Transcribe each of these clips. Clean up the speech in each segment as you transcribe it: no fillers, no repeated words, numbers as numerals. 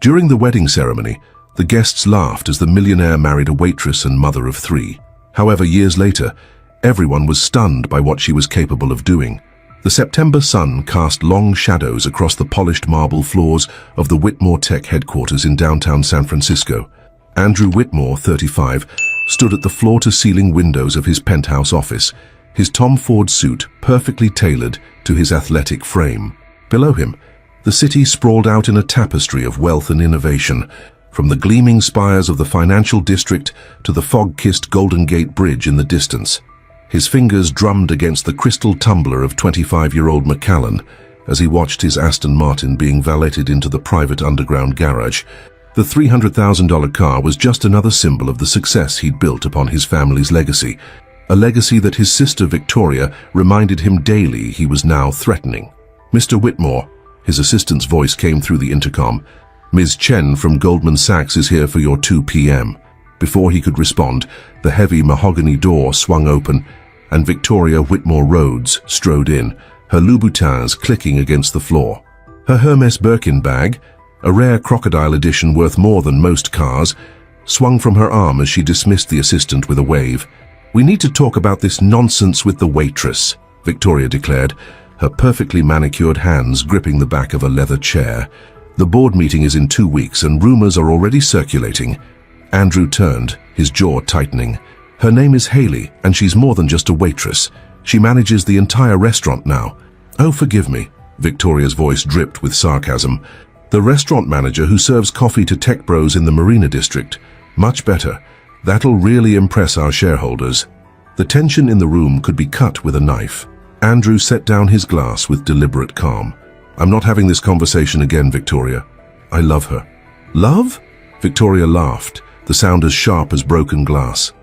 During the wedding ceremony, the guests laughed as the millionaire married a waitress and mother of 3. However, years later, everyone was stunned by what she was capable of doing. The September sun cast long shadows across the polished marble floors of the Whitmore Tech headquarters in downtown San Francisco. Andrew Whitmore, 35, stood at the floor-to-ceiling windows of his penthouse office, his Tom Ford suit perfectly tailored to his athletic frame. Below him, the city sprawled out in a tapestry of wealth and innovation, from the gleaming spires of the financial district to the fog-kissed Golden Gate Bridge in the distance. His fingers drummed against the crystal tumbler of 25-year-old Macallan as he watched his Aston Martin being valeted into the private underground garage. The $300,000 car was just another symbol of the success he'd built upon his family's legacy, a legacy that his sister Victoria reminded him daily he was now threatening. "Mr. Whitmore," his assistant's voice came through the intercom. "Ms. Chen from Goldman Sachs is here for your 2 p.m. Before he could respond, the heavy mahogany door swung open, and Victoria Whitmore Rhodes strode in, her Louboutins clicking against the floor. Her Hermes Birkin bag, a rare crocodile edition worth more than most cars, swung from her arm as she dismissed the assistant with a wave. "We need to talk about this nonsense with the waitress," Victoria declared, her perfectly manicured hands gripping the back of a leather chair. "The board meeting is in 2 weeks and rumors are already circulating." Andrew turned, his jaw tightening. "Her name is Haley, and she's more than just a waitress. She manages the entire restaurant now." "Oh, forgive me," Victoria's voice dripped with sarcasm. "The restaurant manager who serves coffee to tech bros in the Marina District. Much better. That'll really impress our shareholders." The tension in the room could be cut with a knife. Andrew set down his glass with deliberate calm. "I'm not having this conversation again, Victoria. I love her." "Love?" Victoria laughed, the sound as sharp as broken glass.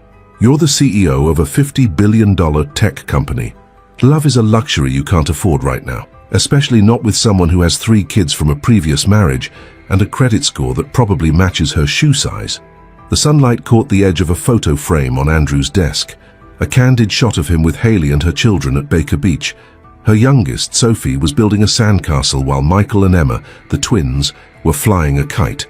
"You're the CEO of a $50 billion tech company. Love is a luxury you can't afford right now, especially not with someone who has 3 kids from a previous marriage and a credit score that probably matches her shoe size." The sunlight caught the edge of a photo frame on Andrew's desk, a candid shot of him with Haley and her children at Baker Beach. Her youngest, Sophie, was building a sandcastle while Michael and Emma, the twins, were flying a kite.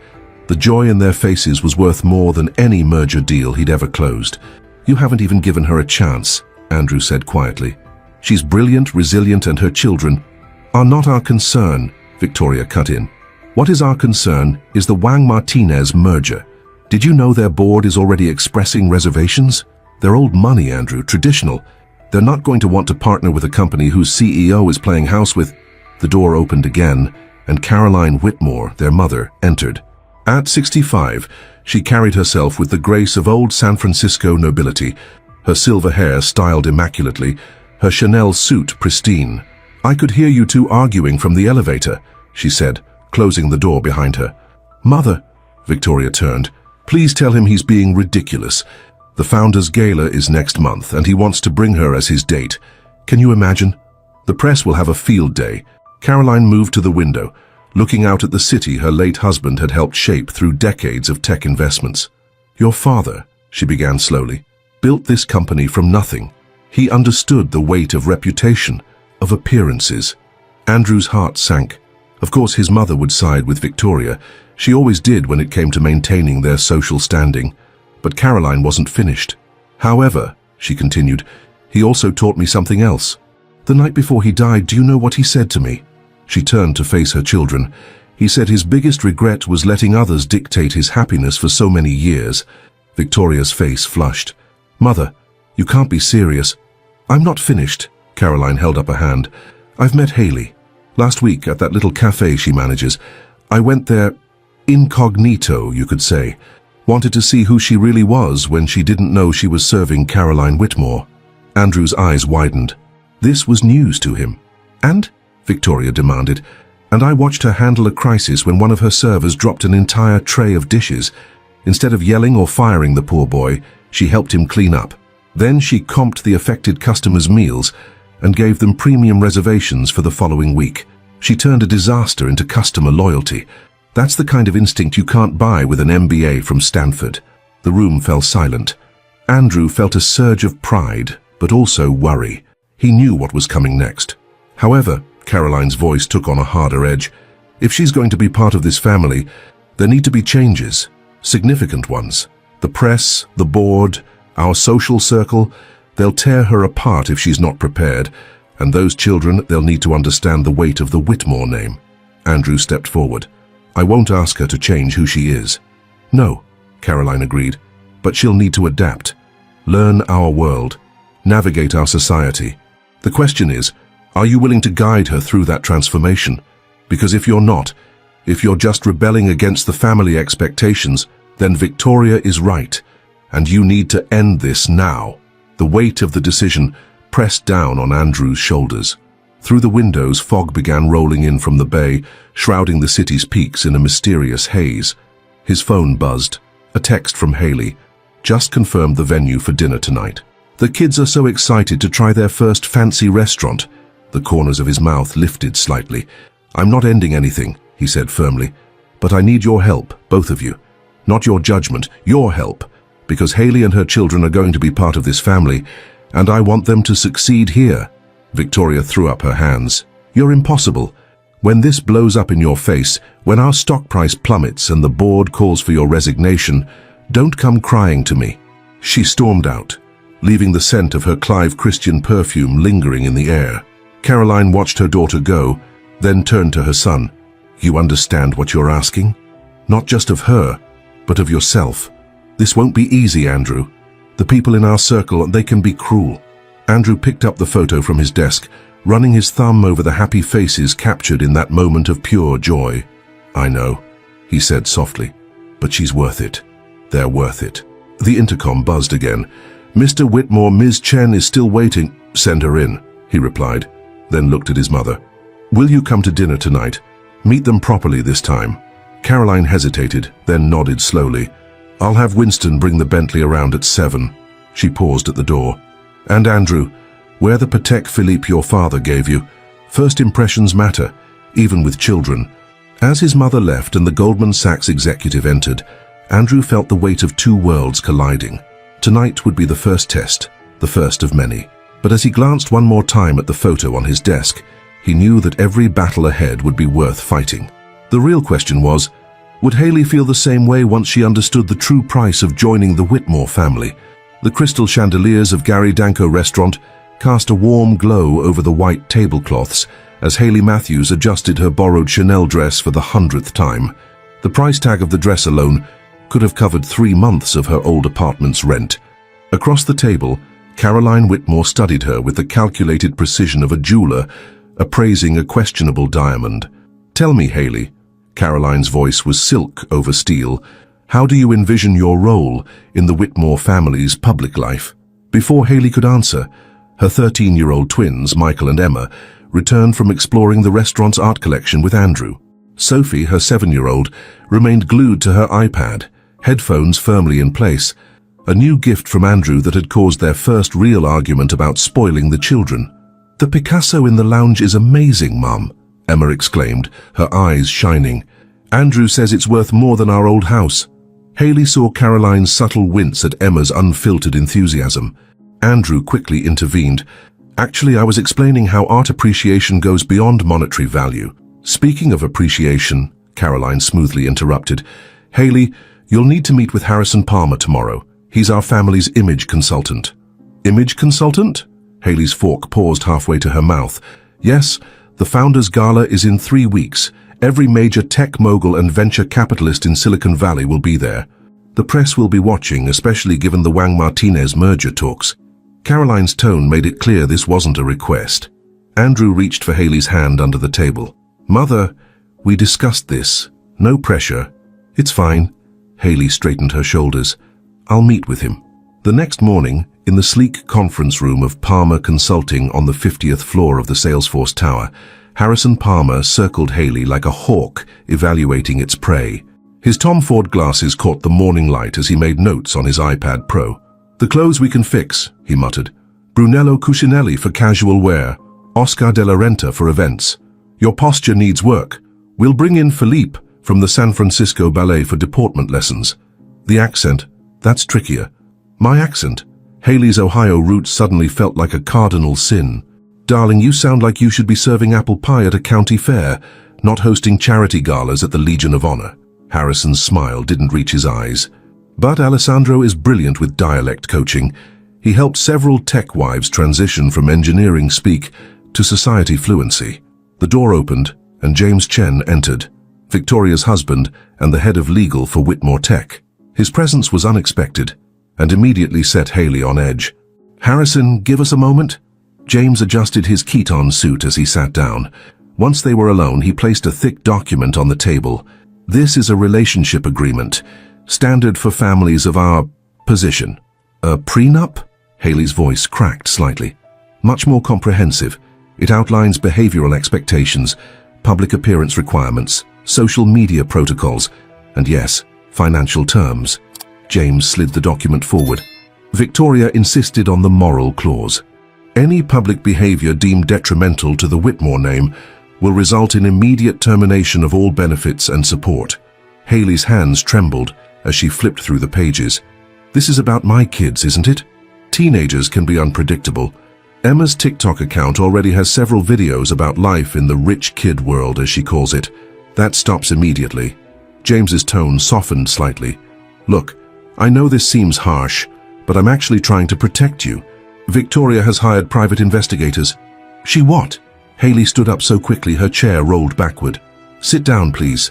The joy in their faces was worth more than any merger deal he'd ever closed. "You haven't even given her a chance," Andrew said quietly. "She's brilliant, resilient, and her children are not our concern," Victoria cut in. "What is our concern is the Wang-Martinez merger. Did you know their board is already expressing reservations? They're old money, Andrew, traditional. They're not going to want to partner with a company whose CEO is playing house with—" The door opened again, and Caroline Whitmore, their mother, entered. At 65, she carried herself with the grace of old San Francisco nobility, her silver hair styled immaculately, her Chanel suit pristine. "I could hear you two arguing from the elevator," she said, closing the door behind her. "Mother," Victoria turned, "please tell him he's being ridiculous. The founder's gala is next month, and he wants to bring her as his date. Can you imagine? The press will have a field day." Caroline moved to the window, looking out at the city her late husband had helped shape through decades of tech investments. "Your father," she began slowly, "built this company from nothing. He understood the weight of reputation, of appearances." Andrew's heart sank. Of course, his mother would side with Victoria. She always did when it came to maintaining their social standing. But Caroline wasn't finished. "However," she continued, "he also taught me something else. The night before he died, do you know what he said to me?" She turned to face her children. "He said his biggest regret was letting others dictate his happiness for so many years." Victoria's face flushed. "Mother, you can't be serious." "I'm not finished," Caroline held up a hand. "I've met Haley. Last week at that little cafe she manages. I went there incognito, you could say. Wanted to see who she really was when she didn't know she was serving Caroline Whitmore." Andrew's eyes widened. This was news to him. "And?" Victoria demanded. "And I watched her handle a crisis when one of her servers dropped an entire tray of dishes. Instead of yelling or firing the poor boy, she helped him clean up. Then she comped the affected customers' meals and gave them premium reservations for the following week. She turned a disaster into customer loyalty. That's the kind of instinct you can't buy with an MBA from Stanford." The room fell silent. Andrew felt a surge of pride, but also worry. He knew what was coming next. "However," Caroline's voice took on a harder edge, "if she's going to be part of this family, There need to be changes, significant ones. The press, the board, our social circle, they'll tear her apart if she's not prepared, and those children, they'll need to understand the weight of the Whitmore name. Andrew stepped forward. I won't ask her to change who she is. No, Caroline agreed, but she'll need to adapt, learn our world, navigate our society. The question is, are you willing to guide her through that transformation? Because if you're not, if you're just rebelling against the family expectations, then Victoria is right, and you need to end this now. The weight of the decision pressed down on Andrew's shoulders. Through the windows, fog began rolling in from the bay, shrouding the city's peaks in a mysterious haze. His phone buzzed. A text from Haley. Just confirmed the venue for dinner tonight. The kids are so excited to try their first fancy restaurant. The corners of his mouth lifted slightly. I'm not ending anything, he said firmly, but I need your help, both of you. Not your judgment, your help, because Haley and her children are going to be part of this family, and I want them to succeed here. Victoria threw up her hands. You're impossible. When this blows up in your face, when our stock price plummets and the board calls for your resignation, don't come crying to me. She stormed out, leaving the scent of her Clive Christian perfume lingering in the air. Caroline watched her daughter go, then turned to her son. You understand what you're asking? Not just of her, but of yourself. This won't be easy, Andrew. The people in our circle, they can be cruel. Andrew picked up the photo from his desk, running his thumb over the happy faces captured in that moment of pure joy. I know, he said softly, but she's worth it. They're worth it. The intercom buzzed again. Mr. Whitmore, Ms. Chen is still waiting. Send her in, he replied, then looked at his mother. Will you come to dinner tonight? Meet them properly this time. Caroline hesitated, then nodded slowly. I'll have Winston bring the Bentley around at 7. She paused at the door. And Andrew, wear the Patek Philippe your father gave you. First impressions matter, even with children. As his mother left and the Goldman Sachs executive entered, Andrew felt the weight of two worlds colliding. Tonight would be the first test, the first of many. But as he glanced one more time at the photo on his desk, he knew that every battle ahead would be worth fighting. The real question was, would Haley feel the same way once she understood the true price of joining the Whitmore family? The crystal chandeliers of Gary Danko restaurant cast a warm glow over the white tablecloths as Haley Matthews adjusted her borrowed Chanel dress for the 100th time. The price tag of the dress alone could have covered 3 months of her old apartment's rent. Across the table, Caroline Whitmore studied her with the calculated precision of a jeweler appraising a questionable diamond. Tell me, Haley, Caroline's voice was silk over steel, how do you envision your role in the Whitmore family's public life? Before Haley could answer, her 13-year-old twins, Michael and Emma, returned from exploring the restaurant's art collection with Andrew. Sophie, her 7-year-old, remained glued to her iPad, headphones firmly in place, a new gift from Andrew that had caused their first real argument about spoiling the children. The Picasso in the lounge is amazing, Mum, Emma exclaimed, her eyes shining. Andrew says it's worth more than our old house. Haley saw Caroline's subtle wince at Emma's unfiltered enthusiasm. Andrew quickly intervened. Actually, I was explaining how art appreciation goes beyond monetary value. Speaking of appreciation, Caroline smoothly interrupted. Haley, you'll need to meet with Harrison Palmer tomorrow. He's our family's image consultant. Image consultant? Haley's fork paused halfway to her mouth. Yes, the Founders Gala is in 3 weeks. Every major tech mogul and venture capitalist in Silicon Valley will be there. The press will be watching, especially given the Wang-Martinez merger talks. Caroline's tone made it clear this wasn't a request. Andrew reached for Haley's hand under the table. Mother, we discussed this. No pressure. It's fine. Haley straightened her shoulders. I'll meet with him. The next morning, in the sleek conference room of Palmer Consulting on the 50th floor of the Salesforce Tower, Harrison Palmer circled Haley like a hawk evaluating its prey. His Tom Ford glasses caught the morning light as he made notes on his iPad Pro. The clothes we can fix, he muttered. Brunello Cucinelli for casual wear, Oscar de la Renta for events. Your posture needs work. We'll bring in Philippe from the San Francisco Ballet for deportment lessons. The accent, that's trickier. My accent? Haley's Ohio roots suddenly felt like a cardinal sin. Darling, you sound like you should be serving apple pie at a county fair, not hosting charity galas at the Legion of Honor. Harrison's smile didn't reach his eyes. But Alessandro is brilliant with dialect coaching. He helped several tech wives transition from engineering speak to society fluency. The door opened, and James Chen entered, Victoria's husband and the head of legal for Whitmore Tech. His presence was unexpected, and immediately set Haley on edge. "Harrison, give us a moment?" James adjusted his Keaton suit as he sat down. Once they were alone, he placed a thick document on the table. "This is a relationship agreement, standard for families of our position." "A prenup?" Haley's voice cracked slightly. "Much more comprehensive. It outlines behavioral expectations, public appearance requirements, social media protocols, and yes, financial terms." James slid the document forward. Victoria insisted on the moral clause. "Any public behavior deemed detrimental to the Whitmore name will result in immediate termination of all benefits and support." Haley's hands trembled as she flipped through the pages. "This is about my kids, isn't it? Teenagers can be unpredictable. Emma's TikTok account already has several videos about life in the rich kid world, as she calls it. That stops immediately." James's tone softened slightly. "Look, I know this seems harsh, but I'm actually trying to protect you. Victoria has hired private investigators." "She what?" Haley stood up so quickly her chair rolled backward. "Sit down, please."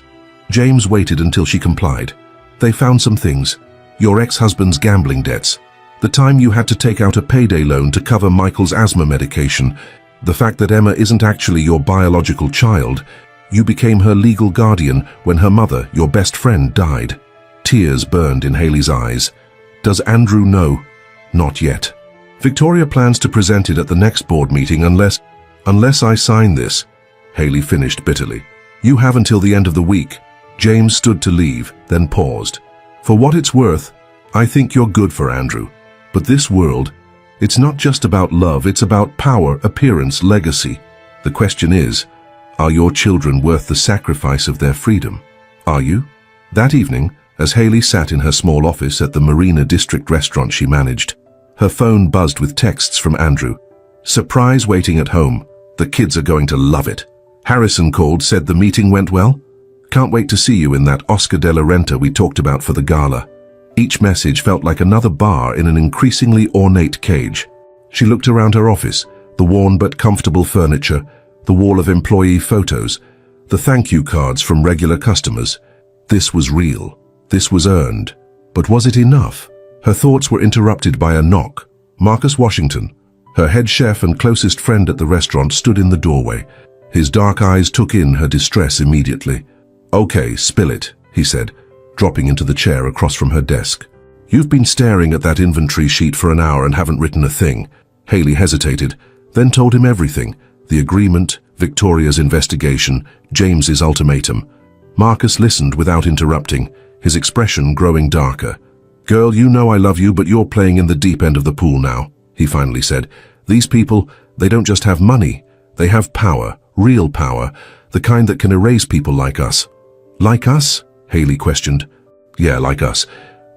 James waited until she complied. "They found some things. Your ex-husband's gambling debts. The time you had to take out a payday loan to cover Michael's asthma medication. The fact that Emma isn't actually your biological child. You became her legal guardian when her mother, your best friend, died." Tears burned in Haley's eyes. "Does Andrew know?" "Not yet. Victoria plans to present it at the next board meeting unless I sign this," Haley finished bitterly. "You have until the end of the week." James stood to leave, then paused. "For what it's worth, I think you're good for Andrew. But this world, it's not just about love, it's about power, appearance, legacy. The question is, are your children worth the sacrifice of their freedom? Are you?" That evening, as Haley sat in her small office at the Marina District restaurant she managed, her phone buzzed with texts from Andrew. "Surprise waiting at home. The kids are going to love it. Harrison called, said the meeting went well. Can't wait to see you in that Oscar de la Renta we talked about for the gala." Each message felt like another bar in an increasingly ornate cage. She looked around her office, the worn but comfortable furniture, the wall of employee photos, the thank you cards from regular customers. This was real. This was earned. But was it enough? Her thoughts were interrupted by a knock. Marcus Washington, her head chef and closest friend at the restaurant, stood in the doorway. His dark eyes took in her distress immediately. "Okay, spill it," he said, dropping into the chair across from her desk. "You've been staring at that inventory sheet for an hour and haven't written a thing." Haley hesitated, then told him everything. The agreement, Victoria's investigation, James's ultimatum. Marcus listened without interrupting, his expression growing darker. "Girl, you know I love you, but you're playing in the deep end of the pool now," he finally said. "These people, they don't just have money. They have power, real power, the kind that can erase people like us." "Like us?" Haley questioned. "Yeah, like us.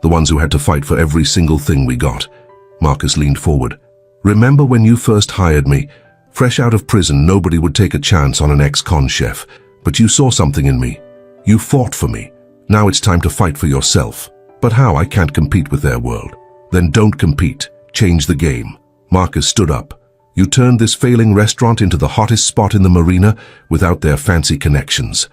The ones who had to fight for every single thing we got." Marcus leaned forward. "Remember when you first hired me? Fresh out of prison, nobody would take a chance on an ex-con chef. But you saw something in me. You fought for me. Now it's time to fight for yourself." "But how? I can't compete with their world." "Then don't compete. Change the game." Marcus stood up. "You turned this failing restaurant into the hottest spot in the marina without their fancy connections.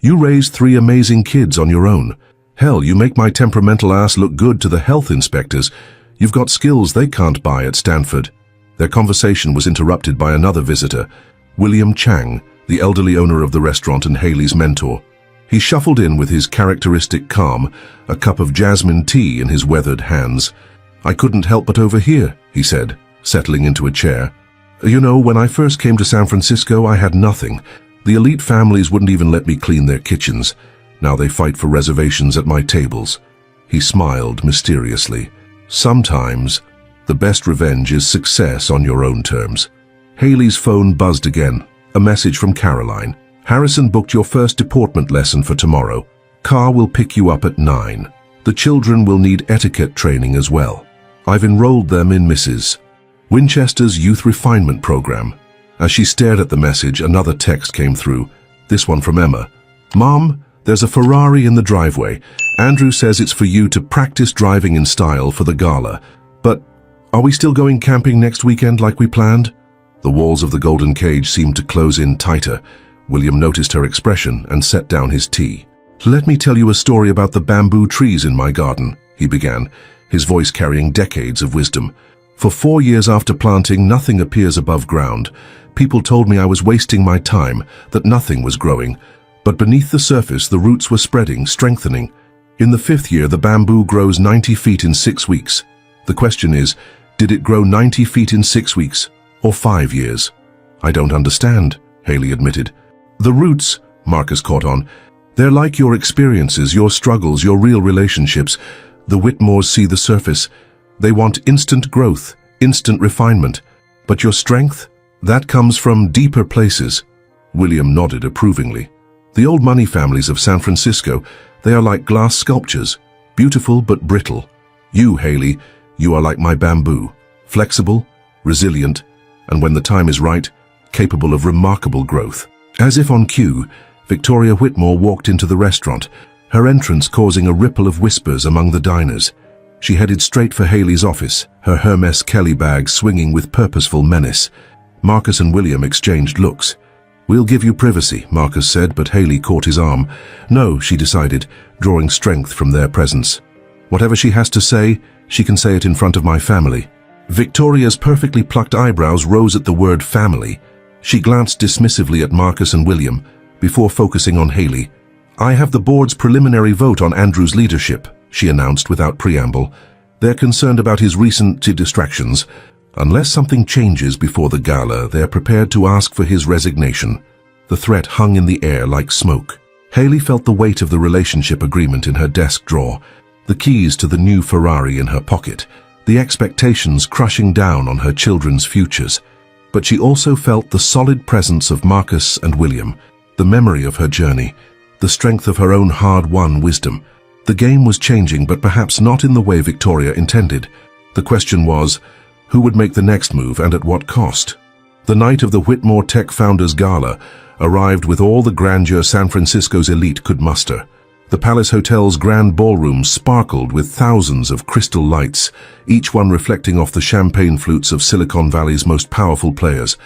You raised 3 amazing kids on your own. Hell, you make my temperamental ass look good to the health inspectors. You've got skills they can't buy at Stanford." Their conversation was interrupted by another visitor, William Chang, the elderly owner of the restaurant and Haley's mentor. He shuffled in with his characteristic calm, a cup of jasmine tea in his weathered hands. "I couldn't help but overhear," he said, settling into a chair. "You know, when I first came to San Francisco, I had nothing. The elite families wouldn't even let me clean their kitchens. Now they fight for reservations at my tables." He smiled mysteriously. "Sometimes, the best revenge is success on your own terms." Haley's phone buzzed again, a message from Caroline. "Harrison booked your first deportment lesson for tomorrow. Car will pick you up at 9. The children will need etiquette training as well. I've enrolled them in Mrs. Winchester's Youth Refinement Program." As she stared at the message, another text came through, this one from Emma. "Mom, There's a Ferrari in the driveway. Andrew says it's for you to practice driving in style for the gala. But are we still going camping next weekend like we planned? The walls of the golden cage seemed to close in tighter. William noticed her expression and set down his tea. "Let me tell you a story about the bamboo trees in my garden," he began, his voice carrying decades of wisdom. "For 4 years after planting, nothing appears above ground. People told me I was wasting my time, that nothing was growing. But beneath the surface, the roots were spreading, strengthening. In the 5th year, the bamboo grows 90 feet in 6 weeks. The question is, did it grow 90 feet in 6 weeks, or 5 years? "I don't understand," Haley admitted. "The roots," Marcus caught on, "they're like your experiences, your struggles, your real relationships. The Whitmores see the surface. They want instant growth, instant refinement. But your strength? That comes from deeper places." William nodded approvingly. "The old money families of San Francisco, they are like glass sculptures, beautiful but brittle. You, Haley, you are like my bamboo, flexible, resilient, and when the time is right, capable of remarkable growth." As if on cue, Victoria Whitmore walked into the restaurant, her entrance causing a ripple of whispers among the diners. She headed straight for Haley's office, her Hermes Kelly bag swinging with purposeful menace. Marcus and William exchanged looks. "We'll give you privacy," Marcus said, but Haley caught his arm. "No," she decided, drawing strength from their presence. "Whatever she has to say, she can say it in front of my family." Victoria's perfectly plucked eyebrows rose at the word family. She glanced dismissively at Marcus and William, before focusing on Haley. "I have the board's preliminary vote on Andrew's leadership," she announced without preamble. "They're concerned about his recent distractions. Unless something changes before the gala, they're prepared to ask for his resignation." The threat hung in the air like smoke. Haley felt the weight of the relationship agreement in her desk drawer, the keys to the new Ferrari in her pocket, the expectations crushing down on her children's futures. But she also felt the solid presence of Marcus and William, the memory of her journey, the strength of her own hard-won wisdom. The game was changing, but perhaps not in the way Victoria intended. The question was, who would make the next move and at what cost? The night of the Whitmore Tech Founders Gala arrived with all the grandeur San Francisco's elite could muster. The Palace Hotel's grand ballroom sparkled with thousands of crystal lights, each one reflecting off the champagne flutes of Silicon Valley's most powerful players.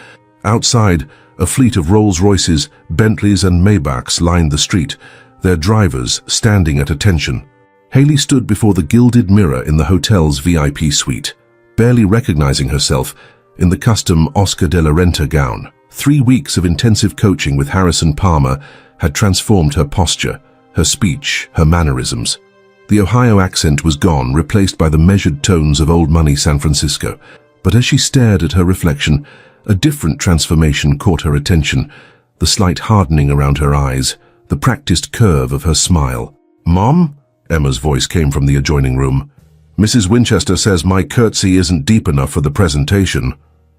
Outside, a fleet of Rolls-Royces, Bentleys and Maybachs lined the street, their drivers standing at attention. Haley stood before the gilded mirror in the hotel's VIP suite, barely recognizing herself in the custom Oscar de la Renta gown. 3 weeks of intensive coaching with Harrison Palmer had transformed her posture, her speech, her mannerisms. The Ohio accent was gone, replaced by the measured tones of old money San Francisco. But as she stared at her reflection, a different transformation caught her attention, the slight hardening around her eyes, the practiced curve of her smile. "Mom?" Emma's voice came from the adjoining room. "Mrs. Winchester says my curtsy isn't deep enough for the presentation."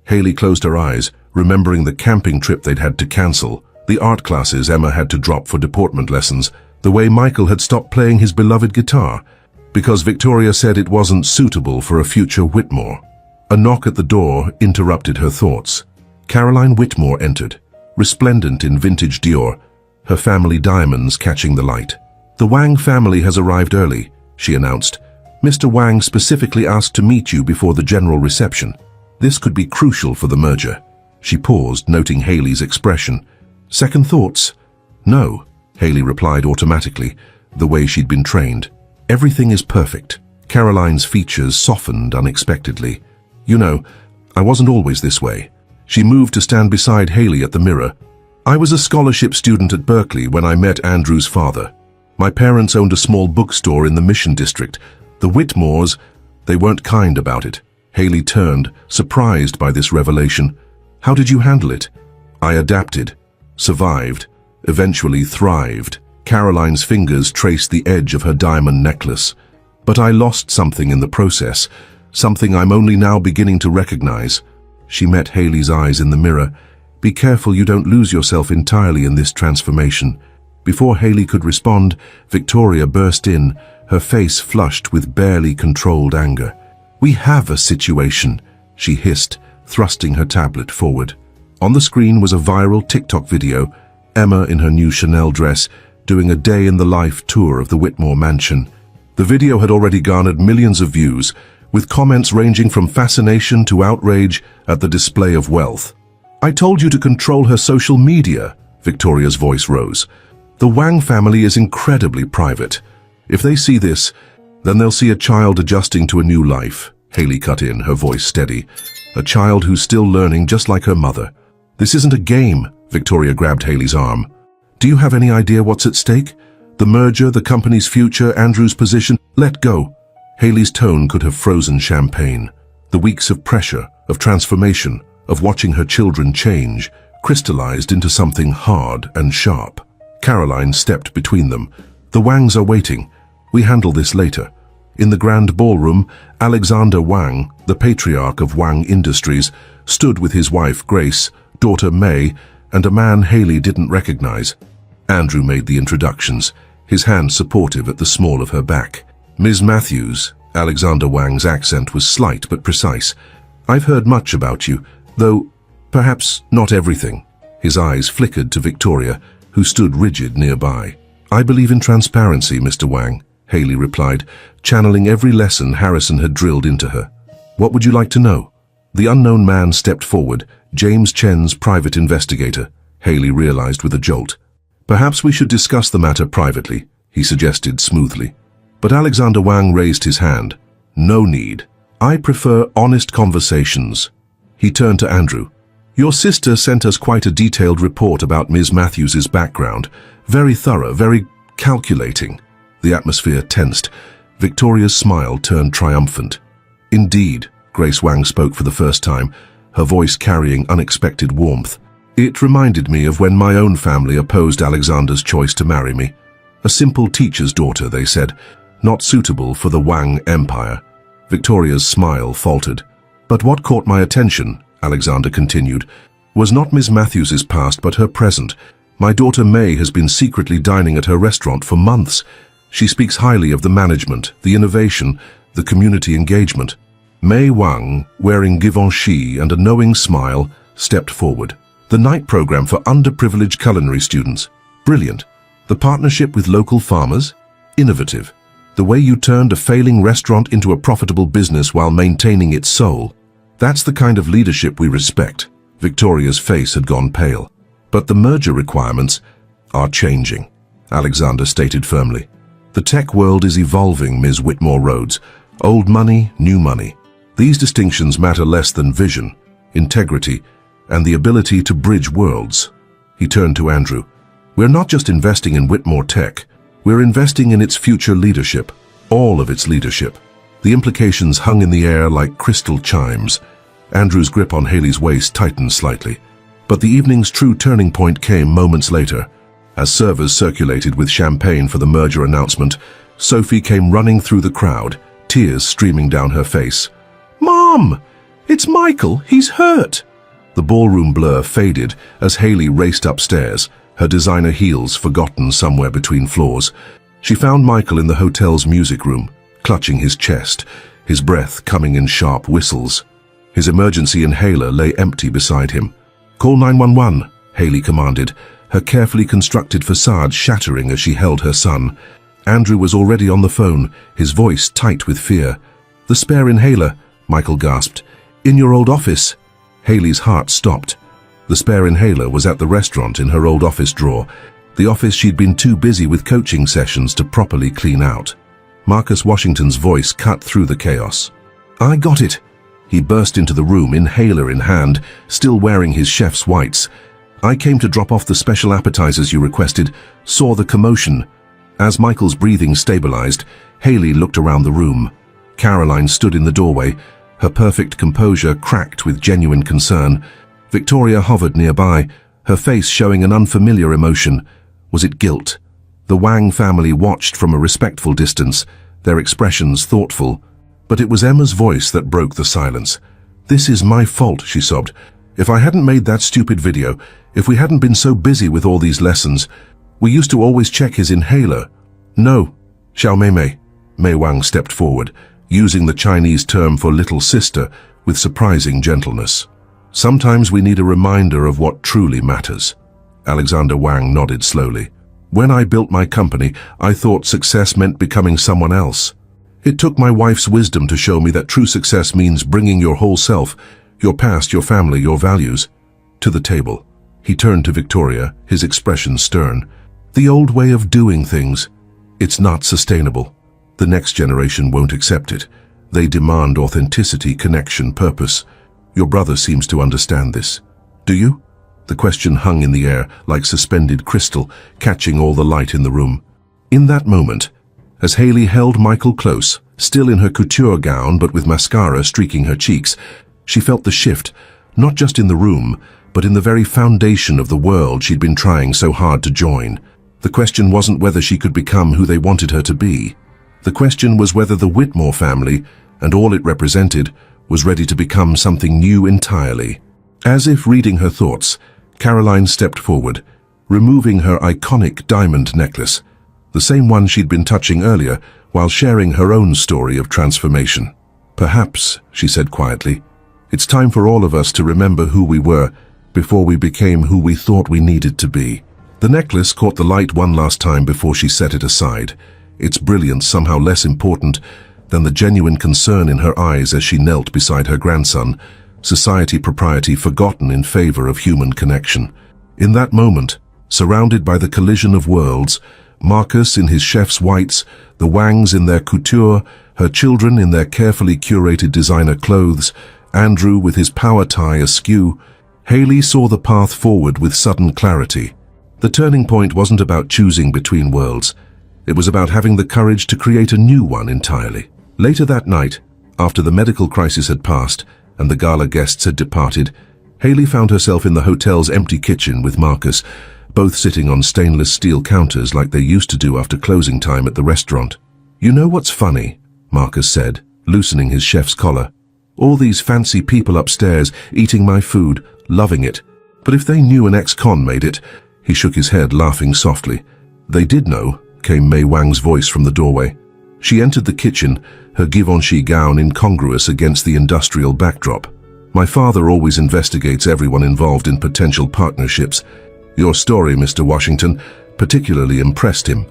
Haley closed her eyes, remembering the camping trip they'd had to cancel, the art classes Emma had to drop for deportment lessons, the way Michael had stopped playing his beloved guitar, because Victoria said it wasn't suitable for a future Whitmore. A knock at the door interrupted her thoughts. Caroline Whitmore entered, resplendent in vintage Dior, her family diamonds catching the light. "The Wang family has arrived early," she announced. "Mr. Wang specifically asked to meet you before the general reception. This could be crucial for the merger." She paused, noting Haley's expression. "Second thoughts?" "No," Haley replied automatically, the way she'd been trained. "Everything is perfect." Caroline's features softened unexpectedly. "You know, I wasn't always this way." She moved to stand beside Haley at the mirror. "I was a scholarship student at Berkeley when I met Andrew's father. My parents owned a small bookstore in the Mission District. The Whitmores, they weren't kind about it." Haley turned, surprised by this revelation. "How did you handle it?" "I adapted, survived, eventually thrived." Caroline's fingers traced the edge of her diamond necklace. "But I lost something in the process, something I'm only now beginning to recognize." She met Haley's eyes in the mirror. "Be careful you don't lose yourself entirely in this transformation." Before Haley could respond, Victoria burst in, her face flushed with barely controlled anger. "We have a situation," she hissed, thrusting her tablet forward. On the screen was a viral TikTok video, Emma in her new Chanel dress, doing a day-in-the-life tour of the Whitmore mansion. The video had already garnered millions of views, with comments ranging from fascination to outrage at the display of wealth. "I told you to control her social media," Victoria's voice rose. "The Wang family is incredibly private. If they see this, then they'll see a child adjusting to a new life," Hailey cut in, her voice steady. "A child who's still learning just like her mother." "This isn't a game," Victoria grabbed Hailey's arm. "Do you have any idea what's at stake? The merger, the company's future, Andrew's position? Let go." Hailey's tone could have frozen champagne. The weeks of pressure, of transformation, of watching her children change, crystallized into something hard and sharp. Caroline stepped between them. "The Wangs are waiting. We handle this later." In the grand ballroom, Alexander Wang, the patriarch of Wang Industries, stood with his wife Grace, daughter May, and a man Hailey didn't recognize. Andrew made the introductions, his hand supportive at the small of her back. "Ms. Matthews," Alexander Wang's accent was slight but precise. "I've heard much about you, though perhaps not everything." His eyes flickered to Victoria, who stood rigid nearby. "I believe in transparency, Mr. Wang," Hailey replied, channeling every lesson Harrison had drilled into her. "What would you like to know?" The unknown man stepped forward, James Chen's private investigator, Hailey realized with a jolt. "Perhaps we should discuss the matter privately," he suggested smoothly. But Alexander Wang raised his hand. "No need. I prefer honest conversations." He turned to Andrew. "Your sister sent us quite a detailed report about Ms. Matthews's background. Very thorough, very calculating." The atmosphere tensed. Victoria's smile turned triumphant. "Indeed," Grace Wang spoke for the first time, her voice carrying unexpected warmth. "It reminded me of when my own family opposed Alexander's choice to marry me. A simple teacher's daughter, they said, not suitable for the Wang empire." Victoria's smile faltered. "But what caught my attention," Alexander continued, "was not Ms. Matthews's past but her present. My daughter May has been secretly dining at her restaurant for months. She speaks highly of the management, the innovation, the community engagement." May Wang, wearing Givenchy and a knowing smile, stepped forward. "The night program for underprivileged culinary students. Brilliant. The partnership with local farmers? Innovative. The way you turned a failing restaurant into a profitable business while maintaining its soul. That's the kind of leadership we respect." Victoria's face had gone pale. "But the merger requirements are changing," Alexander stated firmly. "The tech world is evolving, Ms. Whitmore Rhodes. Old money, new money. These distinctions matter less than vision, integrity, and the ability to bridge worlds." He turned to Andrew. "We're not just investing in Whitmore Tech. We're investing in its future leadership, all of its leadership." The implications hung in the air like crystal chimes. Andrew's grip on Hailey's waist tightened slightly. But the evening's true turning point came moments later. As servers circulated with champagne for the merger announcement, Sophie came running through the crowd, tears streaming down her face. "Mom! It's Michael! He's hurt!" The ballroom blur faded as Hailey raced upstairs, her designer heels forgotten somewhere between floors. She found Michael in the hotel's music room, clutching his chest, his breath coming in sharp whistles. His emergency inhaler lay empty beside him. "Call 911, Hailey commanded, her carefully constructed facade shattering as she held her son. Andrew was already on the phone, his voice tight with fear. "The spare inhaler," Michael gasped. "In your old office." Hailey's heart stopped. The spare inhaler was at the restaurant in her old office drawer, the office she'd been too busy with coaching sessions to properly clean out. Marcus Washington's voice cut through the chaos. "I got it." He burst into the room, inhaler in hand, still wearing his chef's whites. "I came to drop off the special appetizers you requested, saw the commotion." As Michael's breathing stabilized, Hailey looked around the room. Caroline stood in the doorway, her perfect composure cracked with genuine concern. Victoria hovered nearby, her face showing an unfamiliar emotion. Was it guilt? The Wang family watched from a respectful distance, their expressions thoughtful. But it was Emma's voice that broke the silence. "This is my fault," she sobbed. "If I hadn't made that stupid video, if we hadn't been so busy with all these lessons, we used to always check his inhaler." "No, Xiao Mei." Mei Wang stepped forward, using the Chinese term for little sister with surprising gentleness. "Sometimes we need a reminder of what truly matters." Alexander Wang nodded slowly. When I built my company, I thought success meant becoming someone else. It took my wife's wisdom to show me that true success means bringing your whole self, your past, your family, your values, to the table. He turned to Victoria, his expression stern. The old way of doing things, it's not sustainable. The next generation won't accept it. They demand authenticity, connection, purpose. Your brother seems to understand this. Do you? The question hung in the air like suspended crystal, catching all the light in the room. In that moment, as Hayley held Michael close, still in her couture gown but with mascara streaking her cheeks, she felt the shift, not just in the room, but in the very foundation of the world she'd been trying so hard to join. The question wasn't whether she could become who they wanted her to be. The question was whether the Whitmore family, and all it represented, was ready to become something new entirely. As if reading her thoughts, Caroline stepped forward, removing her iconic diamond necklace, the same one she'd been touching earlier while sharing her own story of transformation. Perhaps, she said quietly, it's time for all of us to remember who we were before we became who we thought we needed to be. The necklace caught the light one last time before she set it aside, its brilliance somehow less important than the genuine concern in her eyes as she knelt beside her grandson, society propriety forgotten in favor of human connection. In that moment, surrounded by the collision of worlds, Marcus in his chef's whites, the Wangs in their couture, her children in their carefully curated designer clothes, Andrew with his power tie askew, Hayley saw the path forward with sudden clarity. The turning point wasn't about choosing between worlds. It was about having the courage to create a new one entirely. Later that night, after the medical crisis had passed and the gala guests had departed, Hayley found herself in the hotel's empty kitchen with Marcus, both sitting on stainless steel counters like they used to do after closing time at the restaurant. "You know what's funny?" Marcus said, loosening his chef's collar. "All these fancy people upstairs eating my food, loving it. But if they knew an ex-con made it..." He shook his head, laughing softly. "They did know," came Mei Wang's voice from the doorway. She entered the kitchen, her Givenchy gown incongruous against the industrial backdrop. "My father always investigates everyone involved in potential partnerships. Your story, Mr. Washington, particularly impressed him."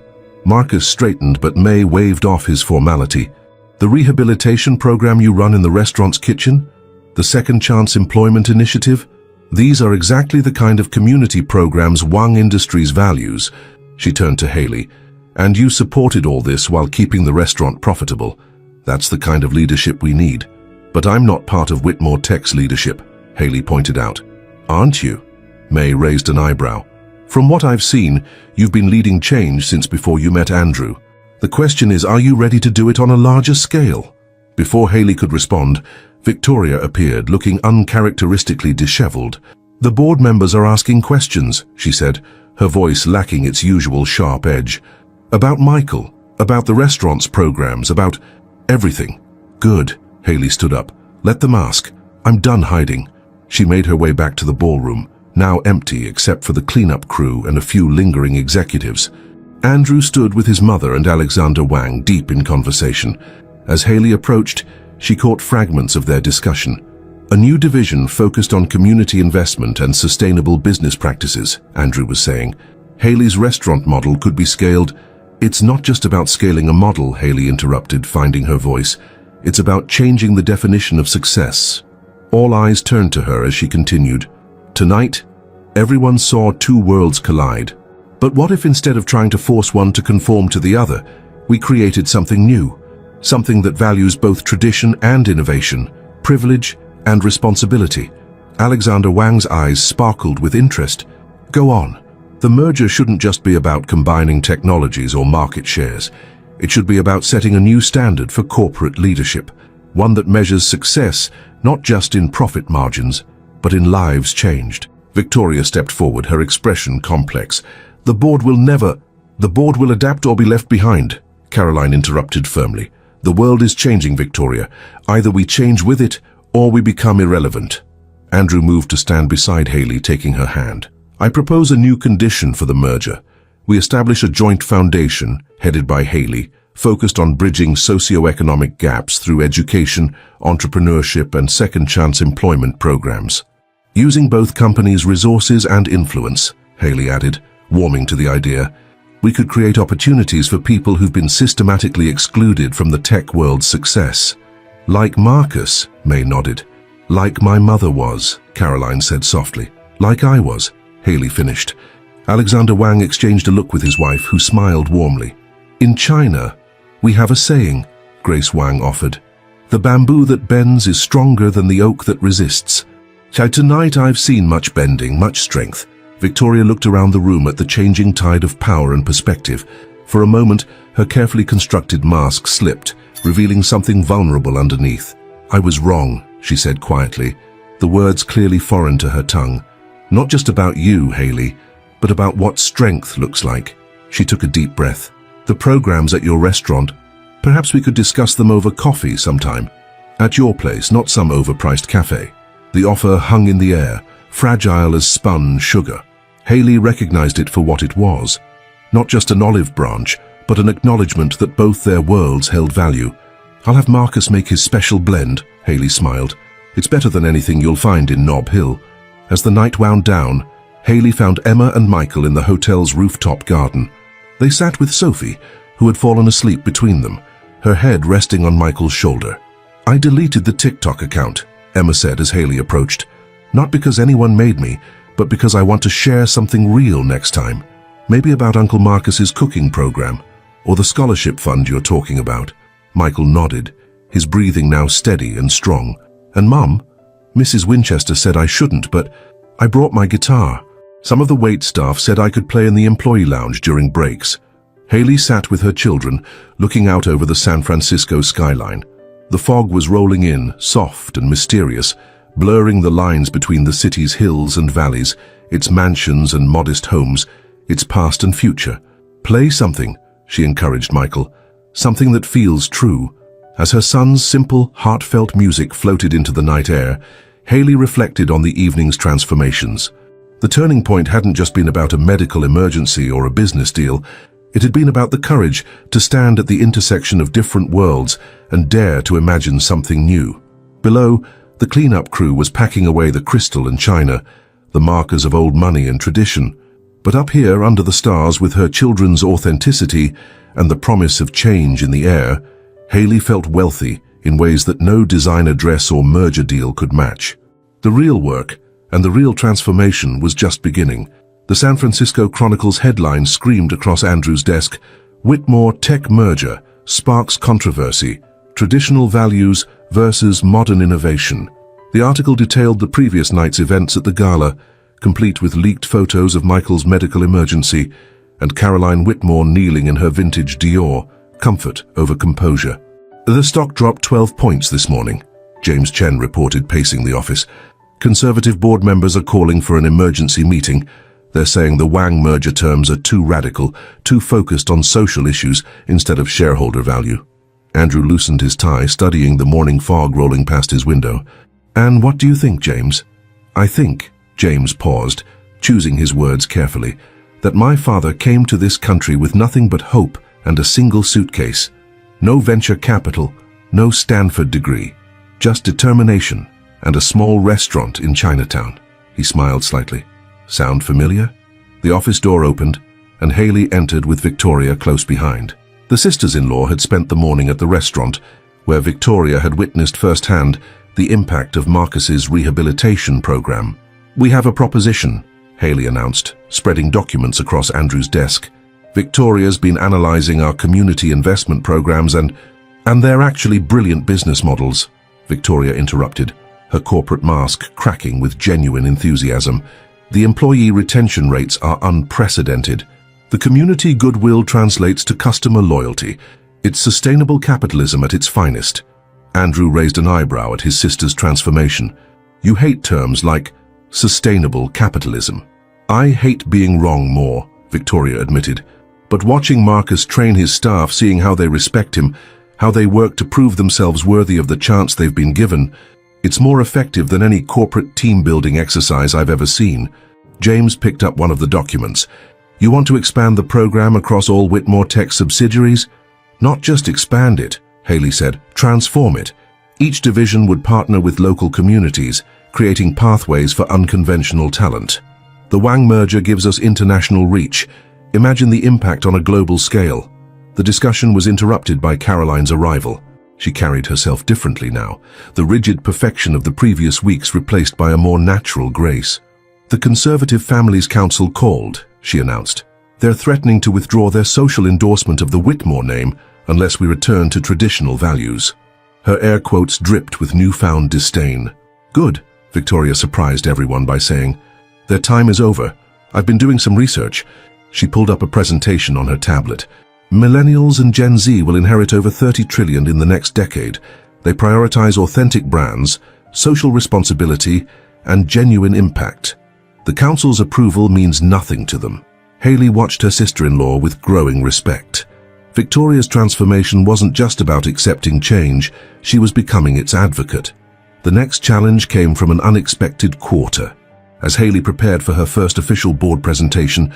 Marcus straightened, but Mei waved off his formality. "The rehabilitation program you run in the restaurant's kitchen? The Second Chance Employment Initiative? These are exactly the kind of community programs Wang Industries values." She turned to Hayley. "And you supported all this while keeping the restaurant profitable. That's the kind of leadership we need." "But I'm not part of Whitmore Tech's leadership," Hayley pointed out. "Aren't you?" Mei raised an eyebrow. "From what I've seen, you've been leading change since before you met Andrew. The question is, are you ready to do it on a larger scale?" Before Hayley could respond, Victoria appeared, looking uncharacteristically disheveled. "The board members are asking questions," she said, her voice lacking its usual sharp edge. "About Michael, about the restaurant's programs, about everything." "Good." Hayley stood up. "Let them ask. I'm done hiding." She made her way back to the ballroom, now empty except for the cleanup crew and a few lingering executives. Andrew stood with his mother and Alexander Wang deep in conversation. As Hayley approached, she caught fragments of their discussion. "A new division focused on community investment and sustainable business practices," Andrew was saying. "Hayley's restaurant model could be scaled." "It's not just about scaling a model," Hayley interrupted, finding her voice. "It's about changing the definition of success." All eyes turned to her as she continued. "Tonight, everyone saw two worlds collide. But what if instead of trying to force one to conform to the other, we created something new? Something that values both tradition and innovation, privilege and responsibility?" Alexander Wang's eyes sparkled with interest. "Go on. The merger shouldn't just be about combining technologies or market shares. It should be about setting a new standard for corporate leadership, one that measures success not just in profit margins, but in lives changed." Victoria stepped forward, her expression complex. The board will adapt or be left behind," Caroline interrupted firmly. "The world is changing, Victoria. Either we change with it, or we become irrelevant." Andrew moved to stand beside Hayley, taking her hand. "I propose a new condition for the merger. We establish a joint foundation, headed by Hayley, focused on bridging socio-economic gaps through education, entrepreneurship, and second-chance employment programs. Using both companies' resources and influence," Hayley added, warming to the idea. We could create opportunities for people who've been systematically excluded from the tech world's success. Like Marcus, May nodded. Like my mother was, Caroline said softly. Like I was, Haley finished. Alexander Wang exchanged a look with his wife, who smiled warmly. In China, we have a saying, Grace Wang offered. The bamboo that bends is stronger than the oak that resists. Tonight I've seen much bending, much strength. Victoria looked around the room at the changing tide of power and perspective. For a moment, her carefully constructed mask slipped, revealing something vulnerable underneath. I was wrong, she said quietly, the words clearly foreign to her tongue. Not just about you, Haley, but about what strength looks like. She took a deep breath. The programs at your restaurant, perhaps we could discuss them over coffee sometime. At your place, not some overpriced cafe. The offer hung in the air, fragile as spun sugar. Haley recognized it for what it was. Not just an olive branch, but an acknowledgement that both their worlds held value. I'll have Marcus make his special blend, Haley smiled. It's better than anything you'll find in Nob Hill. As the night wound down, Haley found Emma and Michael in the hotel's rooftop garden. They sat with Sophie, who had fallen asleep between them, her head resting on Michael's shoulder. I deleted the TikTok account, Emma said as Haley approached. Not because anyone made me, but because I want to share something real next time. Maybe about Uncle Marcus's cooking program, or the scholarship fund you're talking about. Michael nodded, his breathing now steady and strong. And Mum, Mrs. Winchester said I shouldn't, but I brought my guitar. Some of the wait staff said I could play in the employee lounge during breaks. Haley sat with her children, looking out over the San Francisco skyline. The fog was rolling in, soft and mysterious, blurring the lines between the city's hills and valleys, its mansions and modest homes, its past and future. Play something, she encouraged Michael, something that feels true. As her son's simple, heartfelt music floated into the night air, Haley reflected on the evening's transformations. The turning point hadn't just been about a medical emergency or a business deal. It had been about the courage to stand at the intersection of different worlds and dare to imagine something new. Below, the cleanup crew was packing away the crystal and china, the markers of old money and tradition. But up here, under the stars, with her children's authenticity and the promise of change in the air, Haley felt wealthy in ways that no designer dress or merger deal could match. The real work and the real transformation was just beginning. The San Francisco Chronicle's headline screamed across Andrew's desk, Whitmore Tech Merger Sparks Controversy, Traditional Values versus Modern Innovation. The article detailed the previous night's events at the gala, complete with leaked photos of Michael's medical emergency and Caroline Whitmore kneeling in her vintage Dior, comfort over composure. The stock dropped 12 points this morning, James Chen reported, pacing the office. Conservative board members are calling for an emergency meeting. They're saying the Wang merger terms are too radical, too focused on social issues instead of shareholder value. Andrew loosened his tie, studying the morning fog rolling past his window. And what do you think, James? I think, James paused, choosing his words carefully, that my father came to this country with nothing but hope and a single suitcase. No venture capital, no Stanford degree, just determination and a small restaurant in Chinatown. He smiled slightly. Sound familiar? The office door opened, and Haley entered with Victoria close behind. The sisters-in-law had spent the morning at the restaurant, where Victoria had witnessed firsthand the impact of Marcus's rehabilitation program. We have a proposition, Haley announced, spreading documents across Andrew's desk. Victoria's been analyzing our community investment programs and they're actually brilliant business models, Victoria interrupted, her corporate mask cracking with genuine enthusiasm. The employee retention rates are unprecedented. The community goodwill translates to customer loyalty. It's sustainable capitalism at its finest. Andrew raised an eyebrow at his sister's transformation. You hate terms like sustainable capitalism. I hate being wrong more, Victoria admitted. But watching Marcus train his staff, seeing how they respect him, how they work to prove themselves worthy of the chance they've been given, it's more effective than any corporate team-building exercise I've ever seen. James picked up one of the documents. You want to expand the program across all Whitmore Tech subsidiaries? Not just expand it, Haley said, transform it. Each division would partner with local communities, creating pathways for unconventional talent. The Wang merger gives us international reach. Imagine the impact on a global scale. The discussion was interrupted by Caroline's arrival. She carried herself differently now, the rigid perfection of the previous weeks replaced by a more natural grace. "The Conservative Families Council called," she announced. "They're threatening to withdraw their social endorsement of the Whitmore name unless we return to traditional values." Her air quotes dripped with newfound disdain. "Good," Victoria surprised everyone by saying. "Their time is over. I've been doing some research." She pulled up a presentation on her tablet. "Millennials and Gen Z will inherit over 30 trillion in the next decade. They prioritize authentic brands, social responsibility, and genuine impact. The council's approval means nothing to them." Hayley watched her sister-in-law with growing respect. Victoria's transformation wasn't just about accepting change, she was becoming its advocate. The next challenge came from an unexpected quarter. As Hayley prepared for her first official board presentation,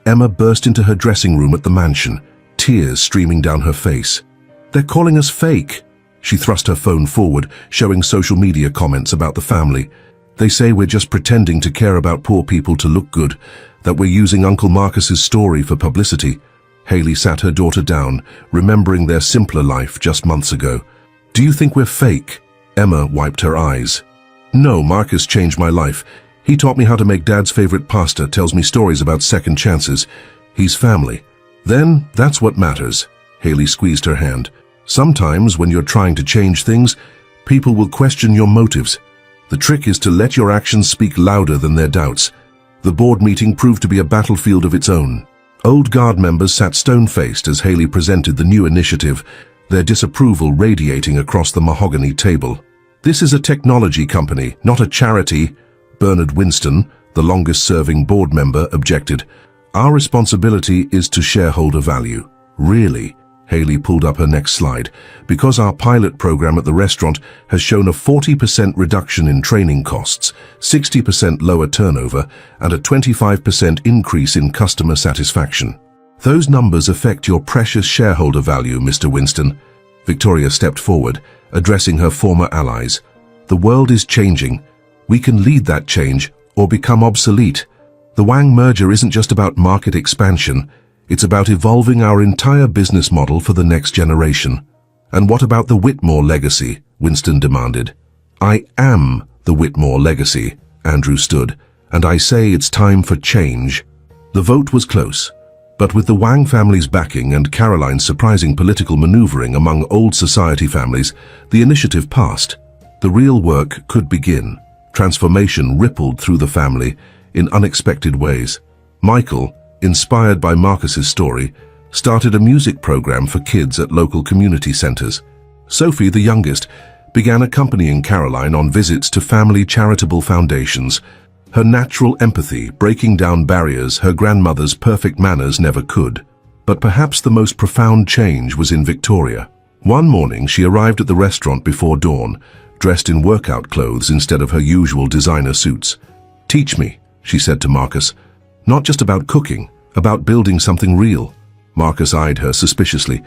Emma burst into her dressing room at the mansion, tears streaming down her face. "They're calling us fake." She thrust her phone forward, showing social media comments about the family. "They say we're just pretending to care about poor people to look good, that we're using Uncle Marcus's story for publicity." Hayley sat her daughter down, remembering their simpler life just months ago. "Do you think we're fake?" Emma wiped her eyes. "No, Marcus changed my life. He taught me how to make Dad's favorite pasta, tells me stories about second chances. He's family." "Then, that's what matters." Hayley squeezed her hand. "Sometimes, when you're trying to change things, people will question your motives. The trick is to let your actions speak louder than their doubts." The board meeting proved to be a battlefield of its own. Old guard members sat stone-faced as Hayley presented the new initiative, their disapproval radiating across the mahogany table. "This is a technology company, not a charity," Bernard Winston, the longest-serving board member, objected. "Our responsibility is to shareholder value." "Really?" Hayley pulled up her next slide. "Because our pilot program at the restaurant has shown a 40% reduction in training costs, 60% lower turnover, and a 25% increase in customer satisfaction. Those numbers affect your precious shareholder value, Mr. Winston." Victoria stepped forward, addressing her former allies. "The world is changing. We can lead that change or become obsolete. The Wang merger isn't just about market expansion. It's about evolving our entire business model for the next generation." "And what about the Whitmore legacy?" Winston demanded. "I am the Whitmore legacy," Andrew stood, "and I say it's time for change." The vote was close, but with the Wang family's backing and Caroline's surprising political maneuvering among old society families, the initiative passed. The real work could begin. Transformation rippled through the family in unexpected ways. Michael, inspired by Marcus's story, started a music program for kids at local community centers. Sophie, the youngest, began accompanying Caroline on visits to family charitable foundations, her natural empathy breaking down barriers her grandmother's perfect manners never could. But perhaps the most profound change was in Victoria. One morning she arrived at the restaurant before dawn, dressed in workout clothes instead of her usual designer suits. "Teach me," she said to Marcus. "Not just about cooking, about building something real." Marcus eyed her suspiciously.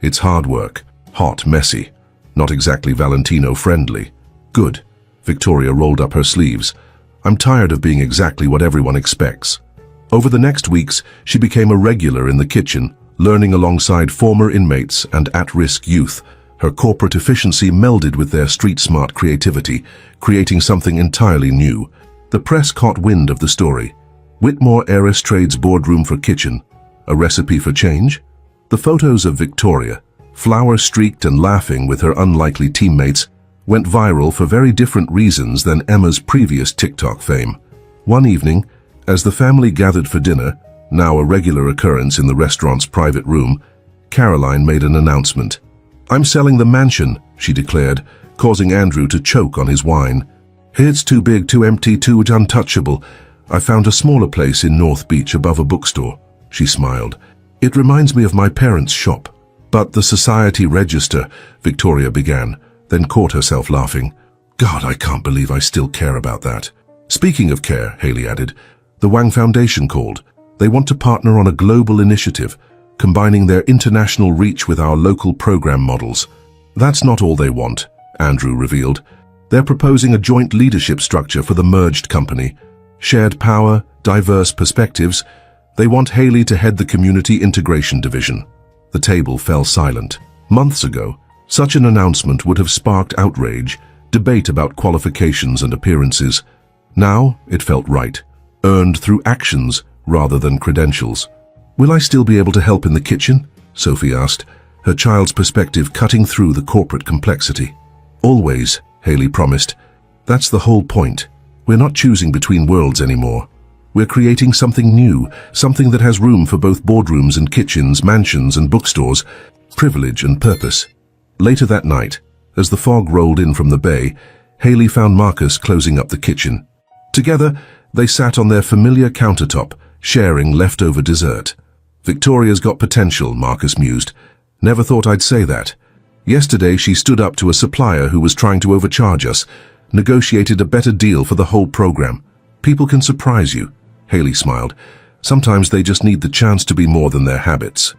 "It's hard work, hot, messy, not exactly Valentino-friendly." "Good." Victoria rolled up her sleeves. "I'm tired of being exactly what everyone expects." Over the next weeks, she became a regular in the kitchen, learning alongside former inmates and at-risk youth. Her corporate efficiency melded with their street-smart creativity, creating something entirely new. The press caught wind of the story. Whitmore Heiress trades boardroom for kitchen. A recipe for change? The photos of Victoria, flower-streaked and laughing with her unlikely teammates, went viral for very different reasons than Emma's previous TikTok fame. One evening, as the family gathered for dinner, now a regular occurrence in the restaurant's private room, Caroline made an announcement. "I'm selling the mansion," she declared, causing Andrew to choke on his wine. "It's too big, too empty, too untouchable. I found a smaller place in North Beach above a bookstore," she smiled. "It reminds me of my parents' shop." "But the Society Register," Victoria began, then caught herself laughing. "God, I can't believe I still care about that." "Speaking of care," Hayley added, "the Wang Foundation called. They want to partner on a global initiative, combining their international reach with our local program models." "That's not all they want," Andrew revealed. "They're proposing a joint leadership structure for the merged company. Shared power, diverse perspectives, They want Haley to head the Community Integration Division. The table fell silent. Months ago, such an announcement would have sparked outrage, debate about qualifications and appearances. Now, it felt right, earned through actions rather than credentials. "Will I still be able to help in the kitchen?" Sophie asked, her child's perspective cutting through the corporate complexity. "Always," Haley promised. "That's the whole point. We're not choosing between worlds anymore. We're creating something new, something that has room for both boardrooms and kitchens, mansions and bookstores, privilege and purpose." Later that night, as the fog rolled in from the bay, Haley found Marcus closing up the kitchen. Together, they sat on their familiar countertop, sharing leftover dessert. "Victoria's got potential," Marcus mused. "Never thought I'd say that. Yesterday she stood up to a supplier who was trying to overcharge us, negotiated a better deal for the whole program. People can surprise you." Haley smiled. "Sometimes they just need the chance to be more than their habits."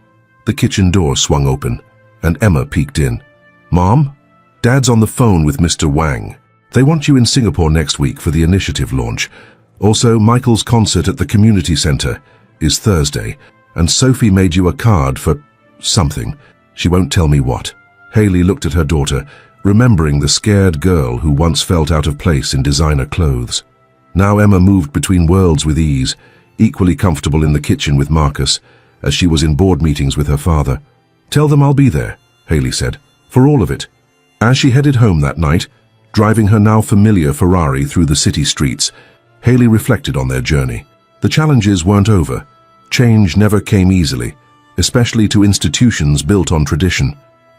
The kitchen door swung open, and Emma peeked in. "Mom? Dad's on the phone with Mr. Wang. They want you in Singapore next week for the initiative launch. Also, Michael's concert at the community center is Thursday, and Sophie made you a card for something. She won't tell me what." Haley looked at her daughter, remembering the scared girl who once felt out of place in designer clothes. Now Emma moved between worlds with ease, equally comfortable in the kitchen with Marcus, as she was in board meetings with her father. "Tell them I'll be there," Haley said, "for all of it." As she headed home that night, driving her now familiar Ferrari through the city streets, Haley reflected on their journey. The challenges weren't over. Change never came easily, especially to institutions built on tradition.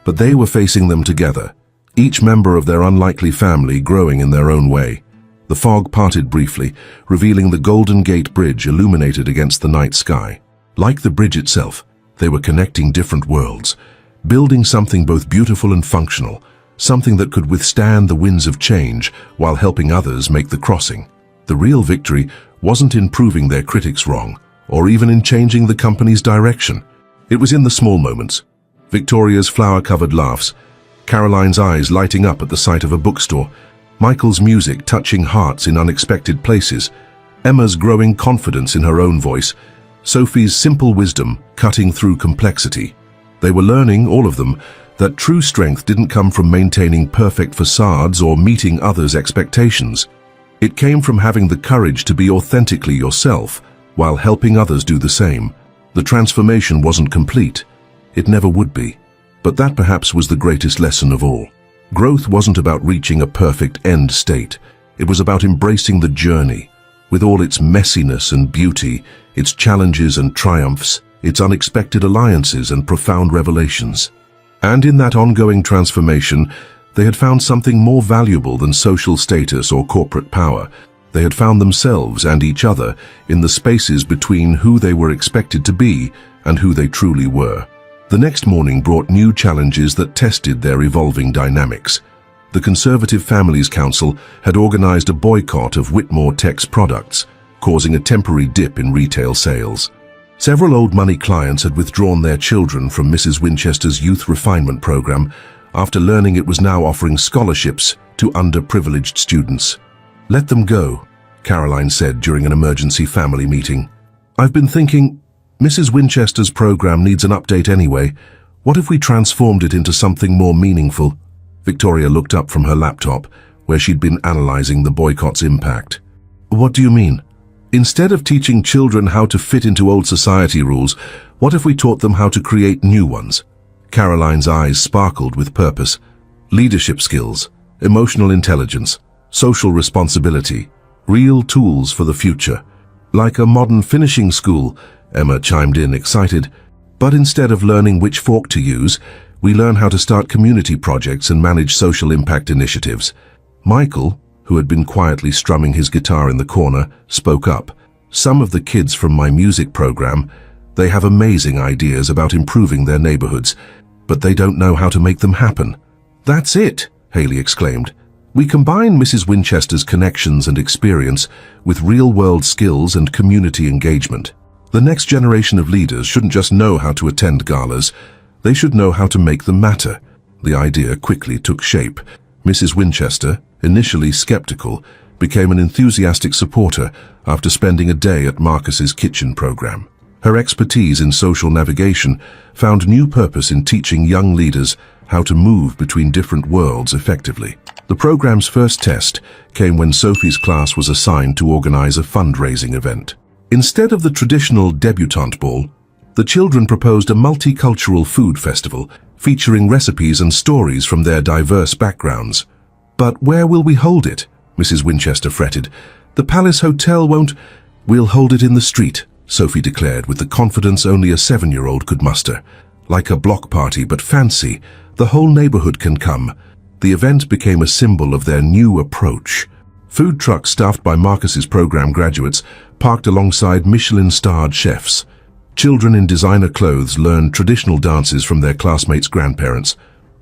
But they were facing them together, each member of their unlikely family growing in their own way. The fog parted briefly, revealing the Golden Gate Bridge illuminated against the night sky. Like the bridge itself, they were connecting different worlds, building something both beautiful and functional, something that could withstand the winds of change while helping others make the crossing. The real victory wasn't in proving their critics wrong, or even in changing the company's direction. It was in the small moments. Victoria's flower-covered laughs, Caroline's eyes lighting up at the sight of a bookstore, Michael's music touching hearts in unexpected places, Emma's growing confidence in her own voice, Sophie's simple wisdom cutting through complexity. They were learning, all of them, that true strength didn't come from maintaining perfect facades or meeting others' expectations. It came from having the courage to be authentically yourself while helping others do the same. The transformation wasn't complete. It never would be. But that perhaps was the greatest lesson of all. Growth wasn't about reaching a perfect end state. It was about embracing the journey, with all its messiness and beauty, its challenges and triumphs, its unexpected alliances and profound revelations. And in that ongoing transformation, they had found something more valuable than social status or corporate power. They had found themselves and each other in the spaces between who they were expected to be and who they truly were. The next morning brought new challenges that tested their evolving dynamics. The Conservative Families Council had organized a boycott of Whitmore Tech's products, causing a temporary dip in retail sales. Several old money clients had withdrawn their children from Mrs. Winchester's youth refinement program after learning it was now offering scholarships to underprivileged students. "Let them go," Caroline said during an emergency family meeting. "I've been thinking, Mrs. Winchester's program needs an update anyway. What if we transformed it into something more meaningful?" Victoria looked up from her laptop, where she'd been analyzing the boycott's impact. "What do you mean? Instead of teaching children how to fit into old society rules, what if we taught them how to create new ones?" Caroline's eyes sparkled with purpose. "Leadership skills, emotional intelligence, social responsibility, real tools for the future. Like a modern finishing school," Emma chimed in, excited. "But instead of learning which fork to use, we learn how to start community projects and manage social impact initiatives." Michael, who had been quietly strumming his guitar in the corner, spoke up. "Some of the kids from my music program, they have amazing ideas about improving their neighborhoods, but they don't know how to make them happen." "That's it," Haley exclaimed. "We combine Mrs. Winchester's connections and experience with real-world skills and community engagement. The next generation of leaders shouldn't just know how to attend galas, they should know how to make them matter." The idea quickly took shape. Mrs. Winchester, initially skeptical, became an enthusiastic supporter after spending a day at Marcus's kitchen program. Her expertise in social navigation found new purpose in teaching young leaders how to move between different worlds effectively. The program's first test came when Sophie's class was assigned to organize a fundraising event. Instead of the traditional debutante ball, the children proposed a multicultural food festival featuring recipes and stories from their diverse backgrounds. "But where will we hold it?" Mrs. Winchester fretted. "The Palace Hotel won't—" "We'll hold it in the street," Sophie declared with the confidence only a 7-year-old could muster. "Like a block party, but fancy. The whole neighborhood can come." The event became a symbol of their new approach. Food trucks staffed by Marcus's program graduates parked alongside Michelin-starred chefs. Children in designer clothes learned traditional dances from their classmates' grandparents.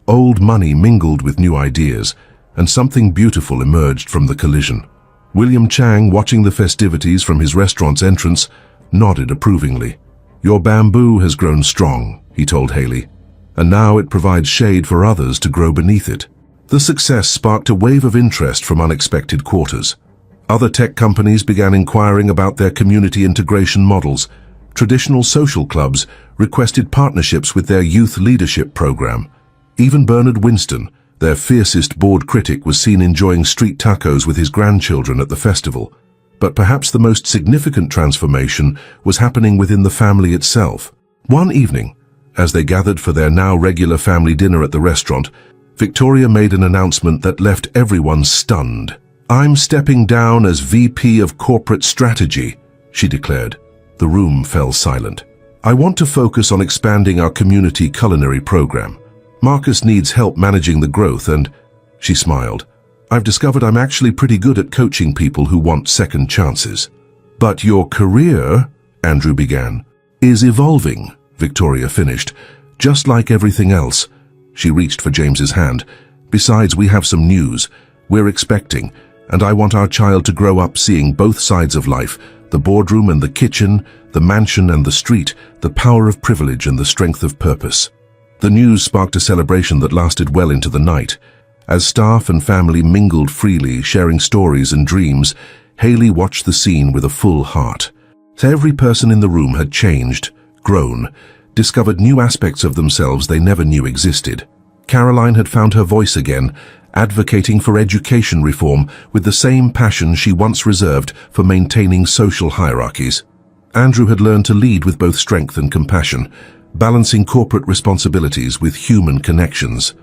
Old money mingled with new ideas, and something beautiful emerged from the collision. William Chang, watching the festivities from his restaurant's entrance, nodded approvingly. "Your bamboo has grown strong," he told Haley, "and now it provides shade for others to grow beneath it." The success sparked a wave of interest from unexpected quarters. Other tech companies began inquiring about their community integration models. Traditional social clubs requested partnerships with their youth leadership program. Even Bernard Winston, their fiercest board critic, was seen enjoying street tacos with his grandchildren at the festival. But perhaps the most significant transformation was happening within the family itself. One evening, as they gathered for their now regular family dinner at the restaurant, Victoria made an announcement that left everyone stunned. "I'm stepping down as VP of Corporate Strategy," she declared. The room fell silent. "I want to focus on expanding our community culinary program. Marcus needs help managing the growth and—" She smiled. "I've discovered I'm actually pretty good at coaching people who want second chances." "But your career," Andrew began, "is evolving," Victoria finished. "Just like everything else." She reached for James's hand. "Besides, we have some news. We're expecting, and I want our child to grow up seeing both sides of life, the boardroom and the kitchen, the mansion and the street, the power of privilege and the strength of purpose." The news sparked a celebration that lasted well into the night. As staff and family mingled freely, sharing stories and dreams, Haley watched the scene with a full heart. Every person in the room had changed, grown, discovered new aspects of themselves they never knew existed. Caroline had found her voice again, advocating for education reform with the same passion she once reserved for maintaining social hierarchies. Andrew had learned to lead with both strength and compassion, balancing corporate responsibilities with human connections.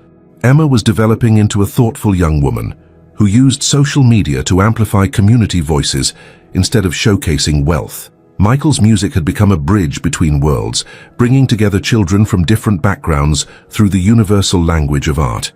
Emma was developing into a thoughtful young woman who used social media to amplify community voices instead of showcasing wealth. Michael's music had become a bridge between worlds, bringing together children from different backgrounds through the universal language of art.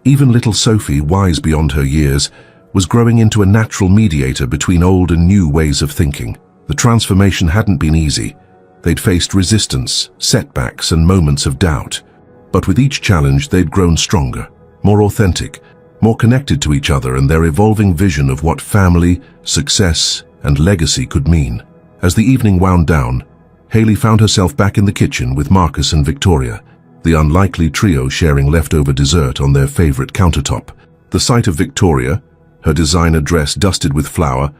Even little Sophie, wise beyond her years, was growing into a natural mediator between old and new ways of thinking. The transformation hadn't been easy. They'd faced resistance, setbacks, and moments of doubt. But with each challenge, they'd grown stronger, more authentic, more connected to each other and their evolving vision of what family, success, and legacy could mean. As the evening wound down, Haley found herself back in the kitchen with Marcus and Victoria, the unlikely trio sharing leftover dessert on their favorite countertop. The sight of Victoria, her designer dress dusted with flour,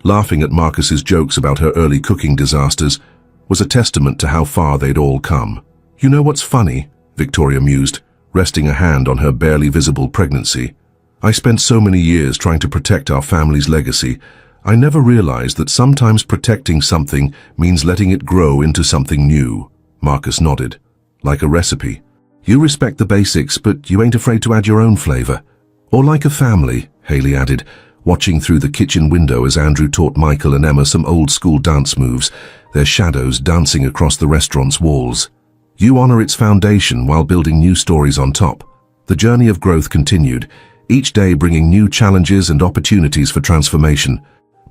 laughing at Marcus's jokes about her early cooking disasters, was a testament to how far they'd all come. "You know what's funny?" Victoria mused, resting a hand on her barely visible pregnancy. "I spent so many years trying to protect our family's legacy. I never realized that sometimes protecting something means letting it grow into something new." Marcus nodded. "Like a recipe. You respect the basics, but you ain't afraid to add your own flavor." "Or like a family," Haley added, watching through the kitchen window as Andrew taught Michael and Emma some old-school dance moves, their shadows dancing across the restaurant's walls. "You honor its foundation while building new stories on top." The journey of growth continued, each day bringing new challenges and opportunities for transformation.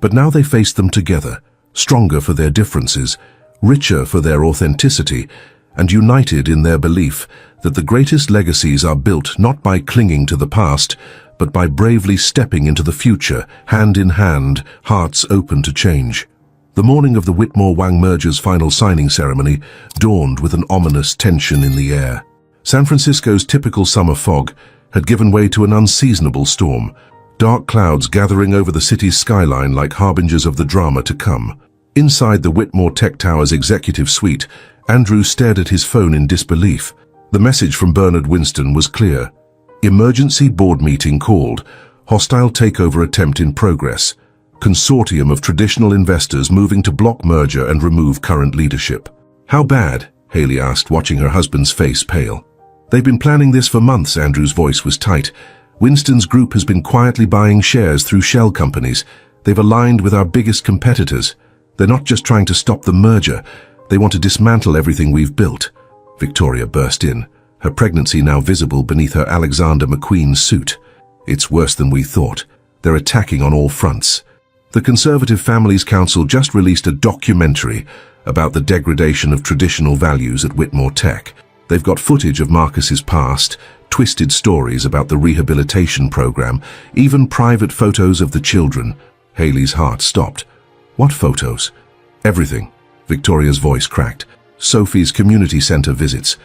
But now they faced them together, stronger for their differences, richer for their authenticity, and united in their belief that the greatest legacies are built not by clinging to the past, but by bravely stepping into the future, hand in hand, hearts open to change. The morning of the Whitmore-Wang merger's final signing ceremony dawned with an ominous tension in the air. San Francisco's typical summer fog had given way to an unseasonable storm, dark clouds gathering over the city's skyline like harbingers of the drama to come. Inside the Whitmore Tech Tower's executive suite, Andrew stared at his phone in disbelief. The message from Bernard Winston was clear. Emergency board meeting called. Hostile takeover attempt in progress. Consortium of traditional investors moving to block merger and remove current leadership. How bad? Haley asked, watching her husband's face pale. They've been planning this for months. Andrew's voice was tight. Winston's group has been quietly buying shares through shell companies. They've aligned with our biggest competitors. They're not just trying to stop the merger. They want to dismantle everything we've built. Victoria burst in, her pregnancy now visible beneath her Alexander McQueen suit. It's worse than we thought. They're attacking on all fronts. The Conservative Families Council just released a documentary about the degradation of traditional values at Whitmore Tech. They've got footage of Marcus's past, twisted stories about the rehabilitation program, even private photos of the children. Haley's heart stopped. What photos? Everything. Victoria's voice cracked. Sophie's community center visits,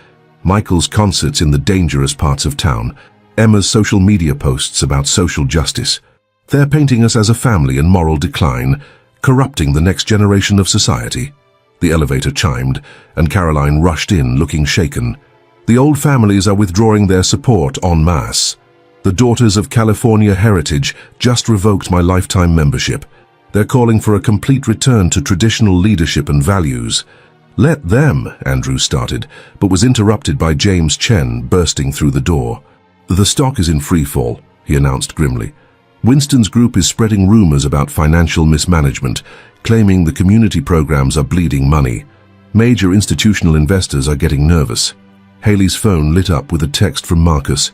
Michael's concerts in the dangerous parts of town, Emma's social media posts about social justice. They're painting us as a family in moral decline, corrupting the next generation of society. The elevator chimed, and Caroline rushed in, looking shaken. The old families are withdrawing their support en masse. The Daughters of California Heritage just revoked my lifetime membership. They're calling for a complete return to traditional leadership and values. Let them, Andrew started, but was interrupted by James Chen bursting through the door. The stock is in free fall, he announced grimly. Winston's group is spreading rumors about financial mismanagement, claiming the community programs are bleeding money. Major institutional investors are getting nervous. Haley's phone lit up with a text from Marcus.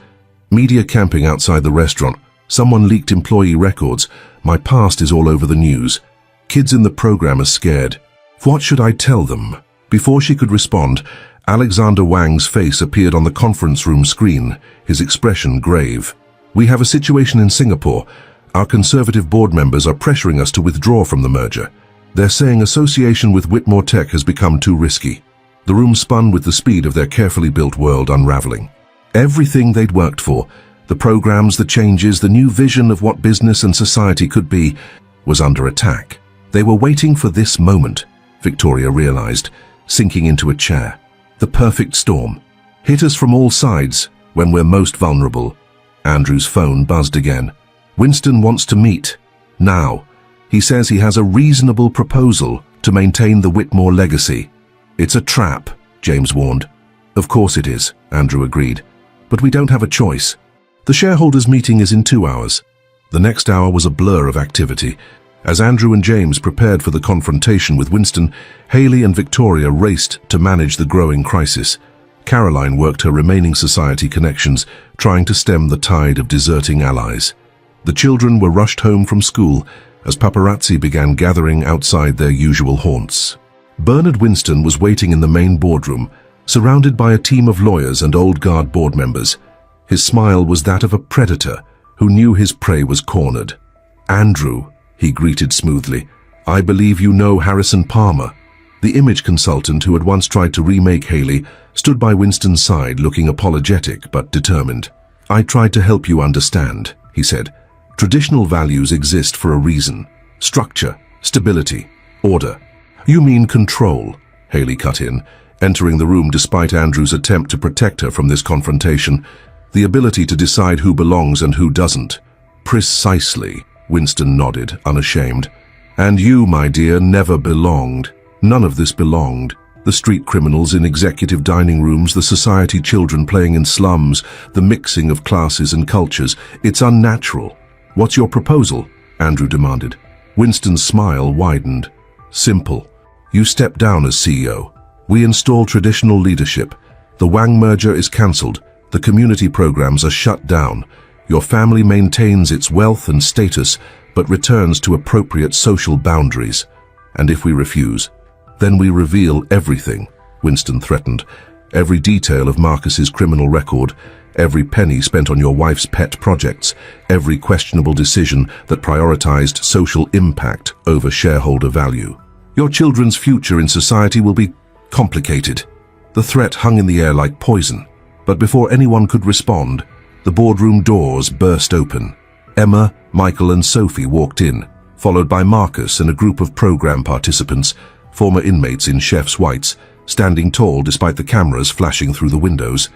Media camping outside the restaurant. Someone leaked employee records. My past is all over the news. Kids in the program are scared. What should I tell them? Before she could respond, Alexander Wang's face appeared on the conference room screen, his expression grave. We have a situation in Singapore. Our Conservative board members are pressuring us to withdraw from the merger. They're saying association with Whitmore Tech has become too risky. The room spun with the speed of their carefully built world unraveling. Everything they'd worked for, the programs, the changes, the new vision of what business and society could be, was under attack. They were waiting for this moment, Victoria realized, sinking into a chair. The perfect storm. Hit us from all sides when we're most vulnerable. Andrew's phone buzzed again. Winston wants to meet. Now. He says he has a reasonable proposal to maintain the Whitmore legacy. It's a trap, James warned. Of course it is, Andrew agreed. But we don't have a choice. The shareholders' meeting is in 2 hours. The next hour was a blur of activity. As Andrew and James prepared for the confrontation with Winston, Haley and Victoria raced to manage the growing crisis. Caroline worked her remaining society connections, trying to stem the tide of deserting allies. The children were rushed home from school as paparazzi began gathering outside their usual haunts. Bernard Winston was waiting in the main boardroom, surrounded by a team of lawyers and old guard board members. His smile was that of a predator who knew his prey was cornered. Andrew, he greeted smoothly, I believe you know Harrison Palmer. The image consultant who had once tried to remake Haley stood by Winston's side, looking apologetic but determined. I tried to help you understand, he said. Traditional values exist for a reason. Structure, stability, order. You mean control, Haley cut in, entering the room despite Andrew's attempt to protect her from this confrontation. The ability to decide who belongs and who doesn't. Precisely, Winston nodded, unashamed. And you, my dear, never belonged. None of this belonged. The street criminals in executive dining rooms, the society children playing in slums, the mixing of classes and cultures. It's unnatural. What's your proposal? Andrew demanded. Winston's smile widened. Simple. You step down as CEO. We install traditional leadership. The Wang merger is cancelled. The community programs are shut down. Your family maintains its wealth and status, but returns to appropriate social boundaries. And if we refuse, then we reveal everything, Winston threatened. Every detail of Marcus's criminal record, every penny spent on your wife's pet projects, every questionable decision that prioritized social impact over shareholder value. Your children's future in society will be complicated. The threat hung in the air like poison. But before anyone could respond, the boardroom doors burst open. Emma, Michael and Sophie walked in, followed by Marcus and a group of program participants, former inmates in chef's whites, standing tall despite the cameras flashing through the windows.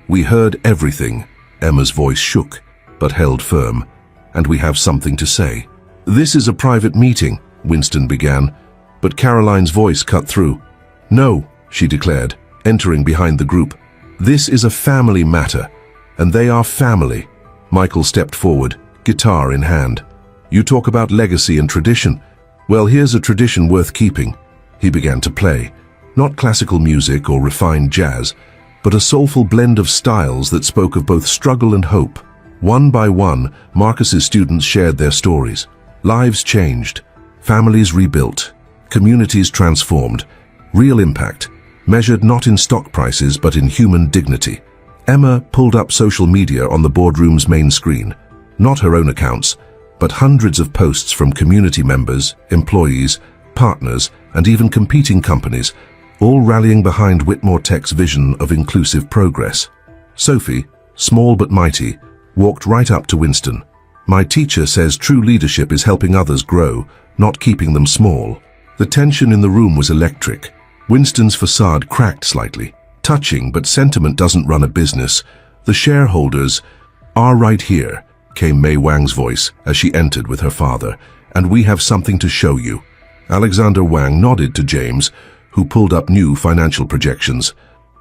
"We heard everything." Emma's voice shook, but held firm. "And we have something to say." "This is a private meeting," Winston began, but Caroline's voice cut through. "No," she declared, entering behind the group. "This is a family matter, and they are family." Michael stepped forward, guitar in hand. "You talk about legacy and tradition. Well, here's a tradition worth keeping." He began to play, not classical music or refined jazz, but a soulful blend of styles that spoke of both struggle and hope. One by one, Marcus's students shared their stories. Lives changed, families rebuilt, communities transformed, real impact, measured not in stock prices but in human dignity. Emma pulled up social media on the boardroom's main screen, not her own accounts, but hundreds of posts from community members, employees, partners, and even competing companies, all rallying behind Whitmore Tech's vision of inclusive progress. Sophie, small but mighty, walked right up to Winston. "My teacher says true leadership is helping others grow, not keeping them small." The tension in the room was electric. Winston's facade cracked slightly. "Touching, but sentiment doesn't run a business. The shareholders are right here," came Mei Wang's voice as she entered with her father, "and we have something to show you." Alexander Wang nodded to James, who pulled up new financial projections.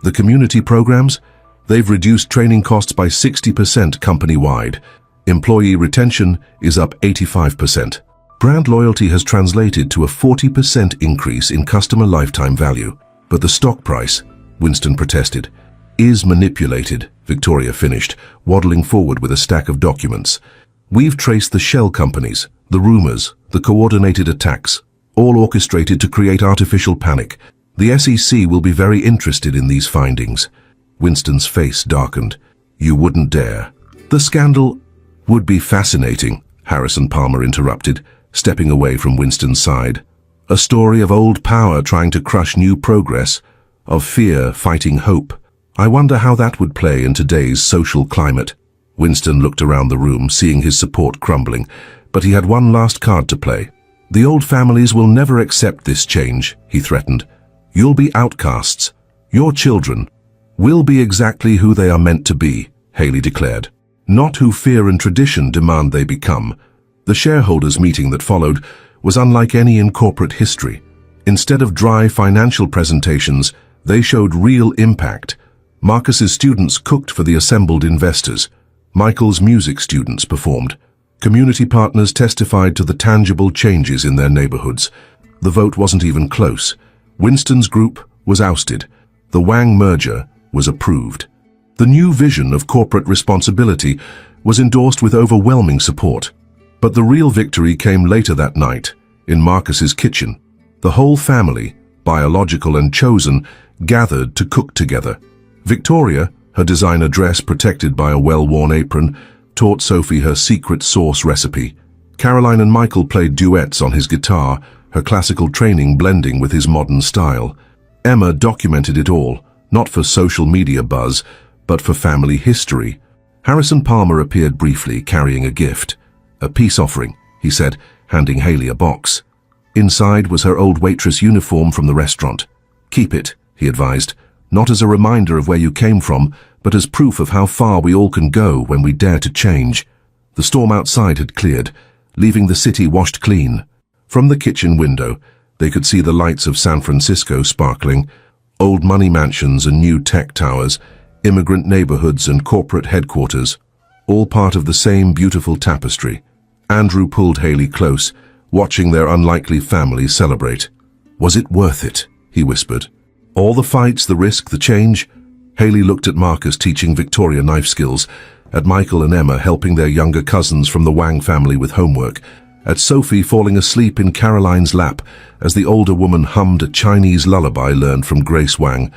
"The community programs? They've reduced training costs by 60% company-wide. Employee retention is up 85%. Brand loyalty has translated to a 40% increase in customer lifetime value. But the stock price," Winston protested, "is manipulated," Victoria finished, waddling forward with a stack of documents. "We've traced the shell companies, the rumors, the coordinated attacks, all orchestrated to create artificial panic. The SEC will be very interested in these findings." Winston's face darkened. "You wouldn't dare." "The scandal would be fascinating," Harrison Palmer interrupted, stepping away from Winston's side. "A story of old power trying to crush new progress, of fear fighting hope. I wonder how that would play in today's social climate." Winston looked around the room, seeing his support crumbling, but he had one last card to play. "The old families will never accept this change," he threatened. "You'll be outcasts. Your children will be exactly who they are meant to be," Haley declared. "Not who fear and tradition demand they become." The shareholders' meeting that followed was unlike any in corporate history. Instead of dry financial presentations, they showed real impact. Marcus's students cooked for the assembled investors. Michael's music students performed. Community partners testified to the tangible changes in their neighborhoods. The vote wasn't even close. Winston's group was ousted. The Wang merger was approved. The new vision of corporate responsibility was endorsed with overwhelming support. But the real victory came later that night, in Marcus's kitchen. The whole family, biological and chosen, gathered to cook together. Victoria, her designer dress protected by a well-worn apron, taught Sophie her secret sauce recipe. Caroline and Michael played duets on his guitar, her classical training blending with his modern style. Emma documented it all, not for social media buzz, but for family history. Harrison Palmer appeared briefly, carrying a gift. "A peace offering," he said, handing Haley a box. Inside was her old waitress uniform from the restaurant. "Keep it," he advised, "not as a reminder of where you came from, but as proof of how far we all can go when we dare to change." The storm outside had cleared, leaving the city washed clean. From the kitchen window, they could see the lights of San Francisco sparkling, old money mansions and new tech towers, immigrant neighborhoods and corporate headquarters, all part of the same beautiful tapestry. Andrew pulled Haley close, watching their unlikely family celebrate. "Was it worth it?" he whispered. "All the fights, the risk, the change?" Haley looked at Marcus teaching Victoria knife skills, at Michael and Emma helping their younger cousins from the Wang family with homework, at Sophie falling asleep in Caroline's lap as the older woman hummed a Chinese lullaby learned from Grace Wang.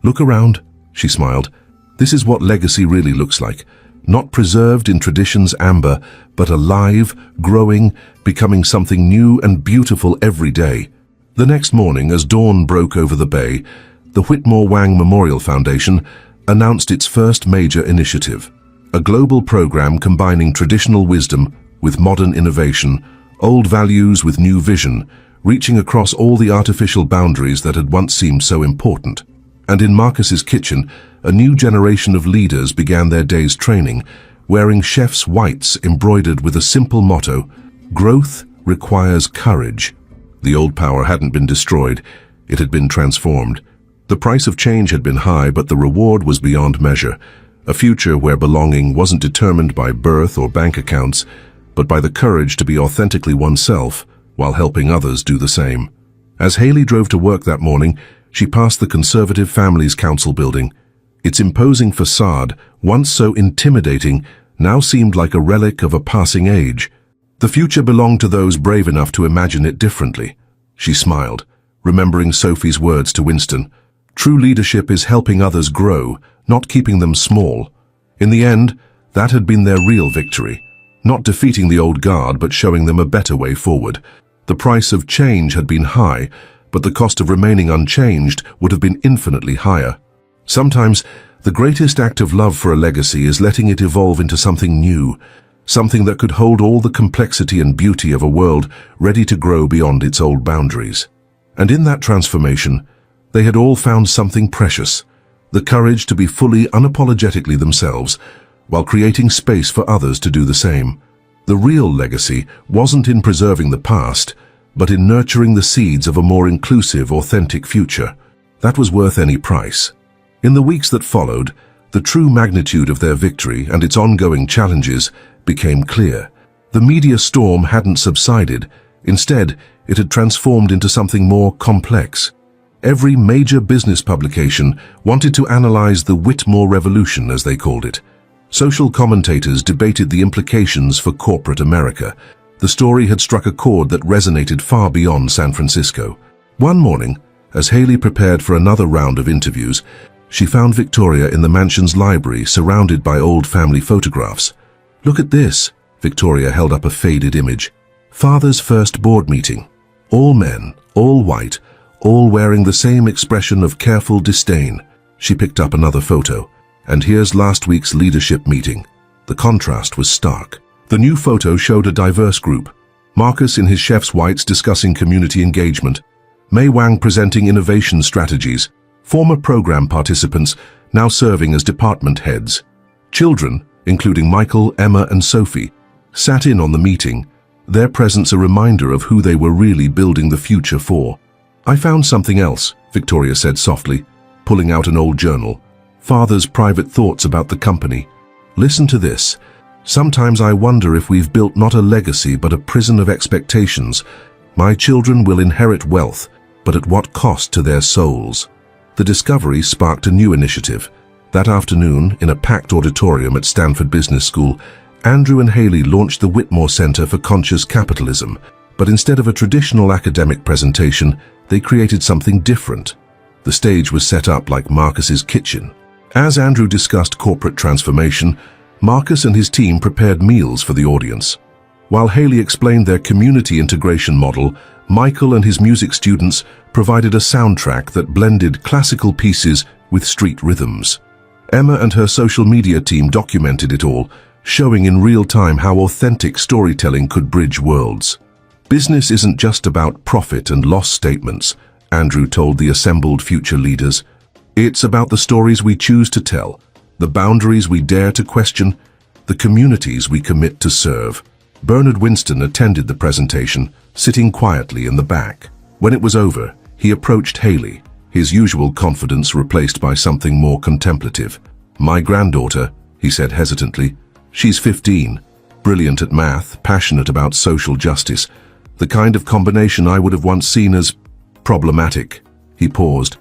"Look around," she smiled. "This is what legacy really looks like. Not preserved in tradition's amber, but alive, growing, becoming something new and beautiful every day." The next morning, as dawn broke over the bay, the Whitmore Wang Memorial Foundation announced its first major initiative, a global program combining traditional wisdom with modern innovation, Old values with new vision, reaching across all the artificial boundaries that had once seemed so important. And in Marcus's kitchen, a new generation of leaders began their day's training, wearing chef's whites embroidered with a simple motto: growth requires courage. The old power hadn't been destroyed, it had been transformed. The price of change had been high, but the reward was beyond measure. A future where belonging wasn't determined by birth or bank accounts, but by the courage to be authentically oneself while helping others do the same. As Haley drove to work that morning, she passed the Conservative Families Council building. Its imposing facade, once so intimidating, now seemed like a relic of a passing age. The future belonged to those brave enough to imagine it differently. She smiled, remembering Sophie's words to Winston. True leadership is helping others grow, not keeping them small. In the end, that had been their real victory. Not defeating the old guard, but showing them a better way forward. The price of change had been high, but the cost of remaining unchanged would have been infinitely higher. Sometimes, the greatest act of love for a legacy is letting it evolve into something new, something that could hold all the complexity and beauty of a world ready to grow beyond its old boundaries. And in that transformation, they had all found something precious, the courage to be fully, unapologetically themselves, while creating space for others to do the same. The real legacy wasn't in preserving the past, but in nurturing the seeds of a more inclusive, authentic future. That was worth any price. In the weeks that followed, the true magnitude of their victory and its ongoing challenges became clear. The media storm hadn't subsided. Instead, it had transformed into something more complex. Every major business publication wanted to analyze the Whitmore Revolution, as they called it. Social commentators debated the implications for corporate America. The story had struck a chord that resonated far beyond San Francisco. One morning, as Haley prepared for another round of interviews, she found Victoria in the mansion's library, surrounded by old family photographs. "Look at this," Victoria held up a faded image. "Father's first board meeting. All men, all white, all wearing the same expression of careful disdain." She picked up another photo. "And here's last week's leadership meeting." The contrast was stark. The new photo showed a diverse group. Marcus in his chef's whites discussing community engagement, Mei Wang presenting innovation strategies, former program participants now serving as department heads. Children, including Michael, Emma, and Sophie, sat in on the meeting, their presence a reminder of who they were really building the future for. "I found something else," Victoria said softly, pulling out an old journal. "Father's private thoughts about the company. Listen to this. Sometimes I wonder if we've built not a legacy but a prison of expectations. My children will inherit wealth, but at what cost to their souls?" The discovery sparked a new initiative. That afternoon, in a packed auditorium at Stanford Business School, Andrew and Haley launched the Whitmore Center for Conscious Capitalism. But instead of a traditional academic presentation, they created something different. The stage was set up like Marcus's kitchen. As Andrew discussed corporate transformation, Marcus and his team prepared meals for the audience. While Haley explained their community integration model, Michael and his music students provided a soundtrack that blended classical pieces with street rhythms. Emma and her social media team documented it all, showing in real time how authentic storytelling could bridge worlds. "Business isn't just about profit and loss statements," Andrew told the assembled future leaders. "It's about the stories we choose to tell, the boundaries we dare to question, the communities we commit to serve." Bernard Winston attended the presentation, sitting quietly in the back. When it was over, he approached Haley, his usual confidence replaced by something more contemplative. "My granddaughter," he said hesitantly. "She's 15, brilliant at math, passionate about social justice. The kind of combination I would have once seen as problematic." He paused.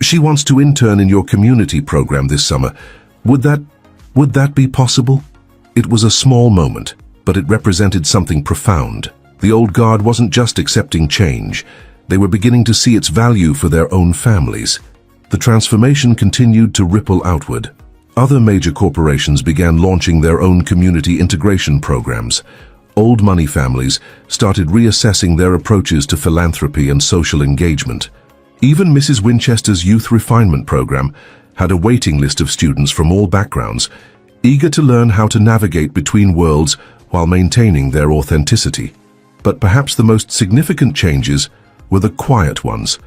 "She wants to intern in your community program this summer. Would that be possible?" It was a small moment, but it represented something profound. The old guard wasn't just accepting change. They were beginning to see its value for their own families. The transformation continued to ripple outward. Other major corporations began launching their own community integration programs. Old money families started reassessing their approaches to philanthropy and social engagement. Even Mrs. Winchester's youth refinement program had a waiting list of students from all backgrounds, eager to learn how to navigate between worlds while maintaining their authenticity. But perhaps the most significant changes were the quiet ones,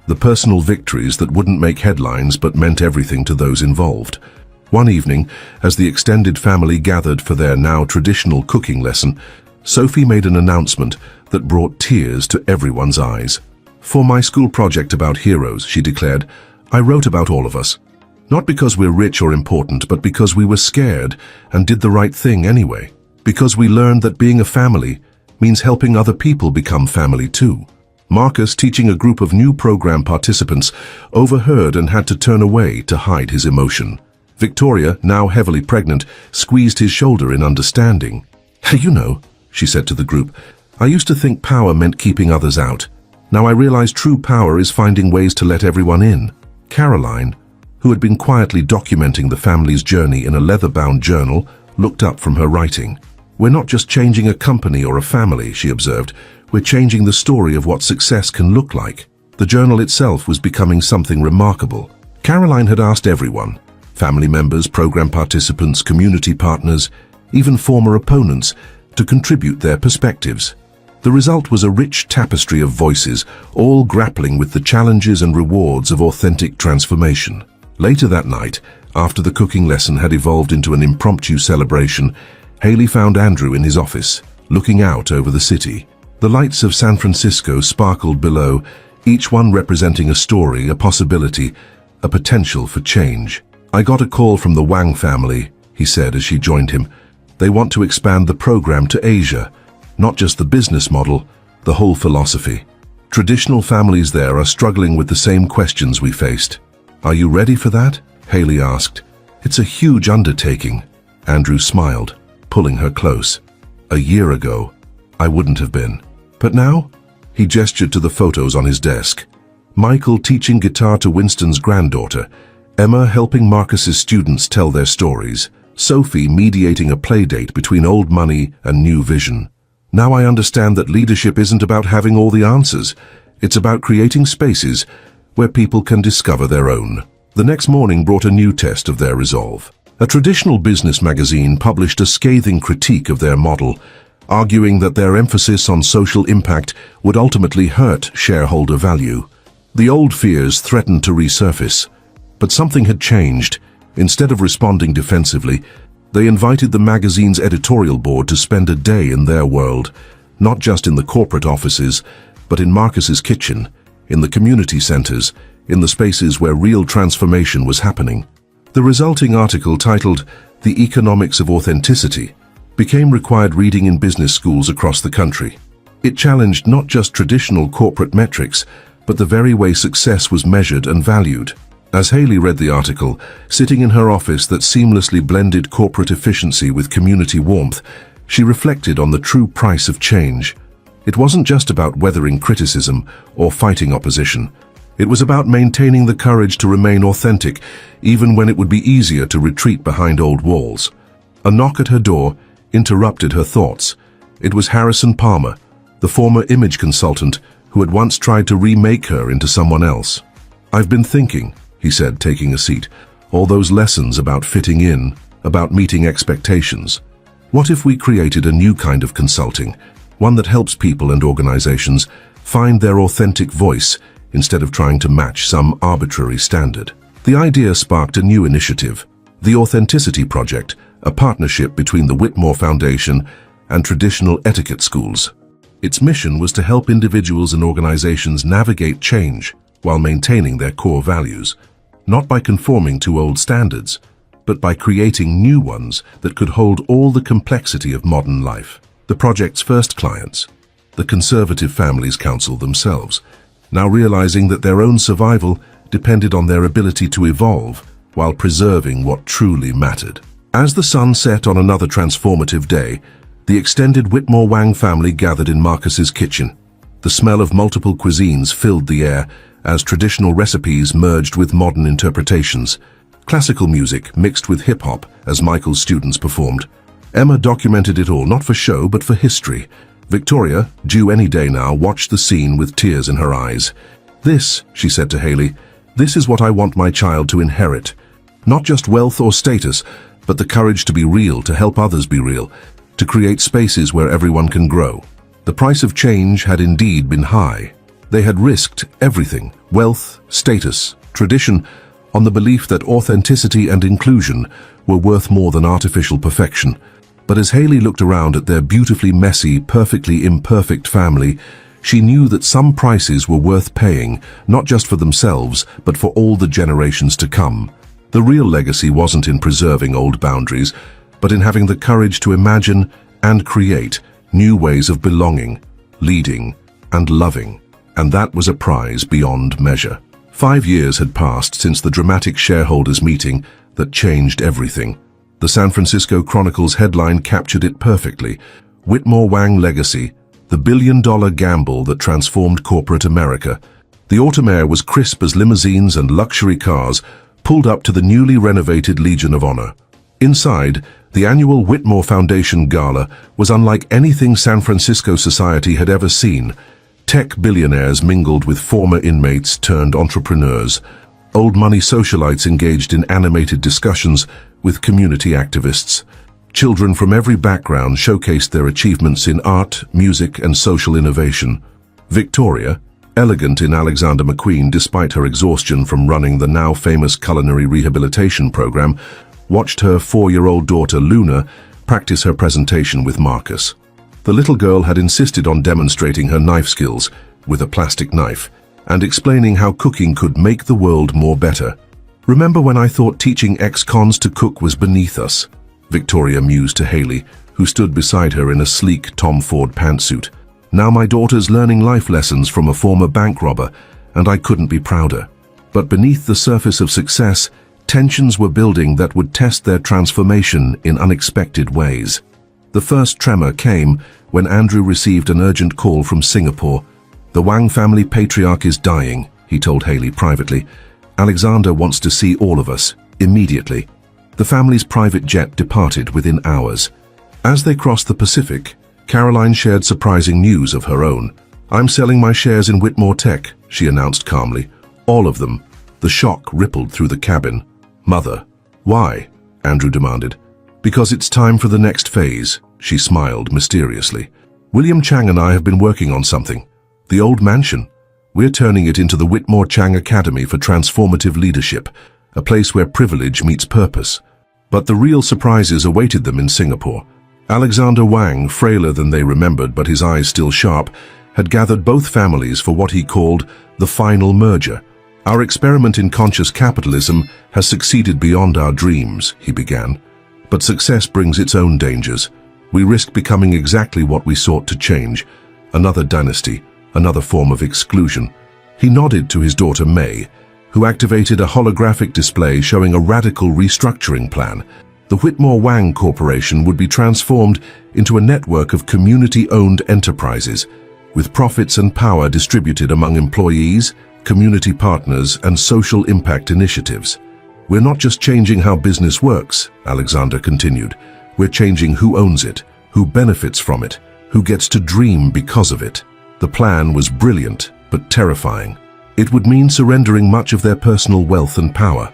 the personal victories that wouldn't make headlines but meant everything to those involved. One evening, as the extended family gathered for their now traditional cooking lesson, Sophie made an announcement that brought tears to everyone's eyes. "For my school project about heroes," she declared, "I wrote about all of us. Not because we're rich or important, but because we were scared and did the right thing anyway. Because we learned that being a family means helping other people become family too." Marcus, teaching a group of new program participants, overheard and had to turn away to hide his emotion. Victoria, now heavily pregnant, squeezed his shoulder in understanding. "You know," she said to the group, "I used to think power meant keeping others out. Now I realize true power is finding ways to let everyone in." Caroline, who had been quietly documenting the family's journey in a leather-bound journal, looked up from her writing. "We're not just changing a company or a family," she observed. "We're changing the story of what success can look like." The journal itself was becoming something remarkable. Caroline had asked everyone, family members, program participants, community partners, even former opponents, to contribute their perspectives. The result was a rich tapestry of voices, all grappling with the challenges and rewards of authentic transformation. Later that night, after the cooking lesson had evolved into an impromptu celebration, Haley found Andrew in his office, looking out over the city. The lights of San Francisco sparkled below, each one representing a story, a possibility, a potential for change. "I got a call from the Wang family," he said as she joined him. "They want to expand the program to Asia. Not just the business model, the whole philosophy. Traditional families there are struggling with the same questions we faced." "Are you ready for that?" Haley asked. "It's a huge undertaking." Andrew smiled, pulling her close. "A year ago, I wouldn't have been. But now?" He gestured to the photos on his desk. Michael teaching guitar to Winston's granddaughter, Emma helping Marcus's students tell their stories, Sophie mediating a playdate between old money and new vision. "Now I understand that leadership isn't about having all the answers. It's about creating spaces where people can discover their own." The next morning brought a new test of their resolve. A traditional business magazine published a scathing critique of their model, arguing that their emphasis on social impact would ultimately hurt shareholder value. The old fears threatened to resurface, but something had changed. Instead of responding defensively, they invited the magazine's editorial board to spend a day in their world, not just in the corporate offices, but in Marcus's kitchen, in the community centers, in the spaces where real transformation was happening. The resulting article, titled "The Economics of Authenticity," became required reading in business schools across the country. It challenged not just traditional corporate metrics, but the very way success was measured and valued. As Haley read the article, sitting in her office that seamlessly blended corporate efficiency with community warmth, she reflected on the true price of change. It wasn't just about weathering criticism or fighting opposition. It was about maintaining the courage to remain authentic, even when it would be easier to retreat behind old walls. A knock at her door interrupted her thoughts. It was Harrison Palmer, the former image consultant who had once tried to remake her into someone else. "I've been thinking," he said, taking a seat, "all those lessons about fitting in, about meeting expectations. What if we created a new kind of consulting, one that helps people and organizations find their authentic voice instead of trying to match some arbitrary standard?" The idea sparked a new initiative, the Authenticity Project, a partnership between the Whitmore Foundation and traditional etiquette schools. Its mission was to help individuals and organizations navigate change while maintaining their core values, not by conforming to old standards, but by creating new ones that could hold all the complexity of modern life. The project's first clients, the Conservative Families Council themselves, now realizing that their own survival depended on their ability to evolve while preserving what truly mattered. As the sun set on another transformative day, the extended Whitmore Wang family gathered in Marcus's kitchen. The smell of multiple cuisines filled the air as traditional recipes merged with modern interpretations. Classical music mixed with hip-hop as Michael's students performed. Emma documented it all, not for show, but for history. Victoria, due any day now, watched the scene with tears in her eyes. "This," she said to Haley, "this is what I want my child to inherit. Not just wealth or status, but the courage to be real, to help others be real, to create spaces where everyone can grow." The price of change had indeed been high. They had risked everything, wealth, status, tradition, on the belief that authenticity and inclusion were worth more than artificial perfection. But as Haley looked around at their beautifully messy, perfectly imperfect family, she knew that some prices were worth paying, not just for themselves, but for all the generations to come. The real legacy wasn't in preserving old boundaries, but in having the courage to imagine and create new ways of belonging, leading, and loving. And that was a prize beyond measure. 5 years had passed since the dramatic shareholders' meeting that changed everything. The San Francisco Chronicle's headline captured it perfectly. Whitmore Wang Legacy, the billion-dollar gamble that transformed corporate America. The automare was crisp as limousines and luxury cars pulled up to the newly renovated Legion of Honor. Inside, the annual Whitmore Foundation Gala was unlike anything San Francisco society had ever seen. Tech billionaires mingled with former inmates turned entrepreneurs. Old money socialites engaged in animated discussions with community activists. Children from every background showcased their achievements in art, music, and social innovation. Victoria, elegant in Alexander McQueen despite her exhaustion from running the now famous culinary rehabilitation program, watched her 4-year-old daughter Luna practice her presentation with Marcus. The little girl had insisted on demonstrating her knife skills with a plastic knife and explaining how cooking could make the world more better. "Remember when I thought teaching ex-cons to cook was beneath us?" Victoria mused to Haley, who stood beside her in a sleek Tom Ford pantsuit. "Now my daughter's learning life lessons from a former bank robber, and I couldn't be prouder." But beneath the surface of success, tensions were building that would test their transformation in unexpected ways. The first tremor came when Andrew received an urgent call from Singapore. "The Wang family patriarch is dying," he told Haley privately. "Alexander wants to see all of us, immediately." The family's private jet departed within hours. As they crossed the Pacific, Caroline shared surprising news of her own. "I'm selling my shares in Whitmore Tech," she announced calmly. "All of them." The shock rippled through the cabin. "Mother." "Why?" Andrew demanded. "Because it's time for the next phase," she smiled mysteriously. "William Chang and I have been working on something. The old mansion. We're turning it into the Whitmore Chang Academy for Transformative Leadership, a place where privilege meets purpose." But the real surprises awaited them in Singapore. Alexander Wang, frailer than they remembered but his eyes still sharp, had gathered both families for what he called the final merger. "Our experiment in conscious capitalism has succeeded beyond our dreams," he began. "But success brings its own dangers. We risk becoming exactly what we sought to change, another dynasty, another form of exclusion." He nodded to his daughter May, who activated a holographic display showing a radical restructuring plan. The Whitmore Wang Corporation would be transformed into a network of community-owned enterprises, with profits and power distributed among employees, community partners, and social impact initiatives. "We're not just changing how business works," Alexander continued. "We're changing who owns it, who benefits from it, who gets to dream because of it." The plan was brilliant, but terrifying. It would mean surrendering much of their personal wealth and power.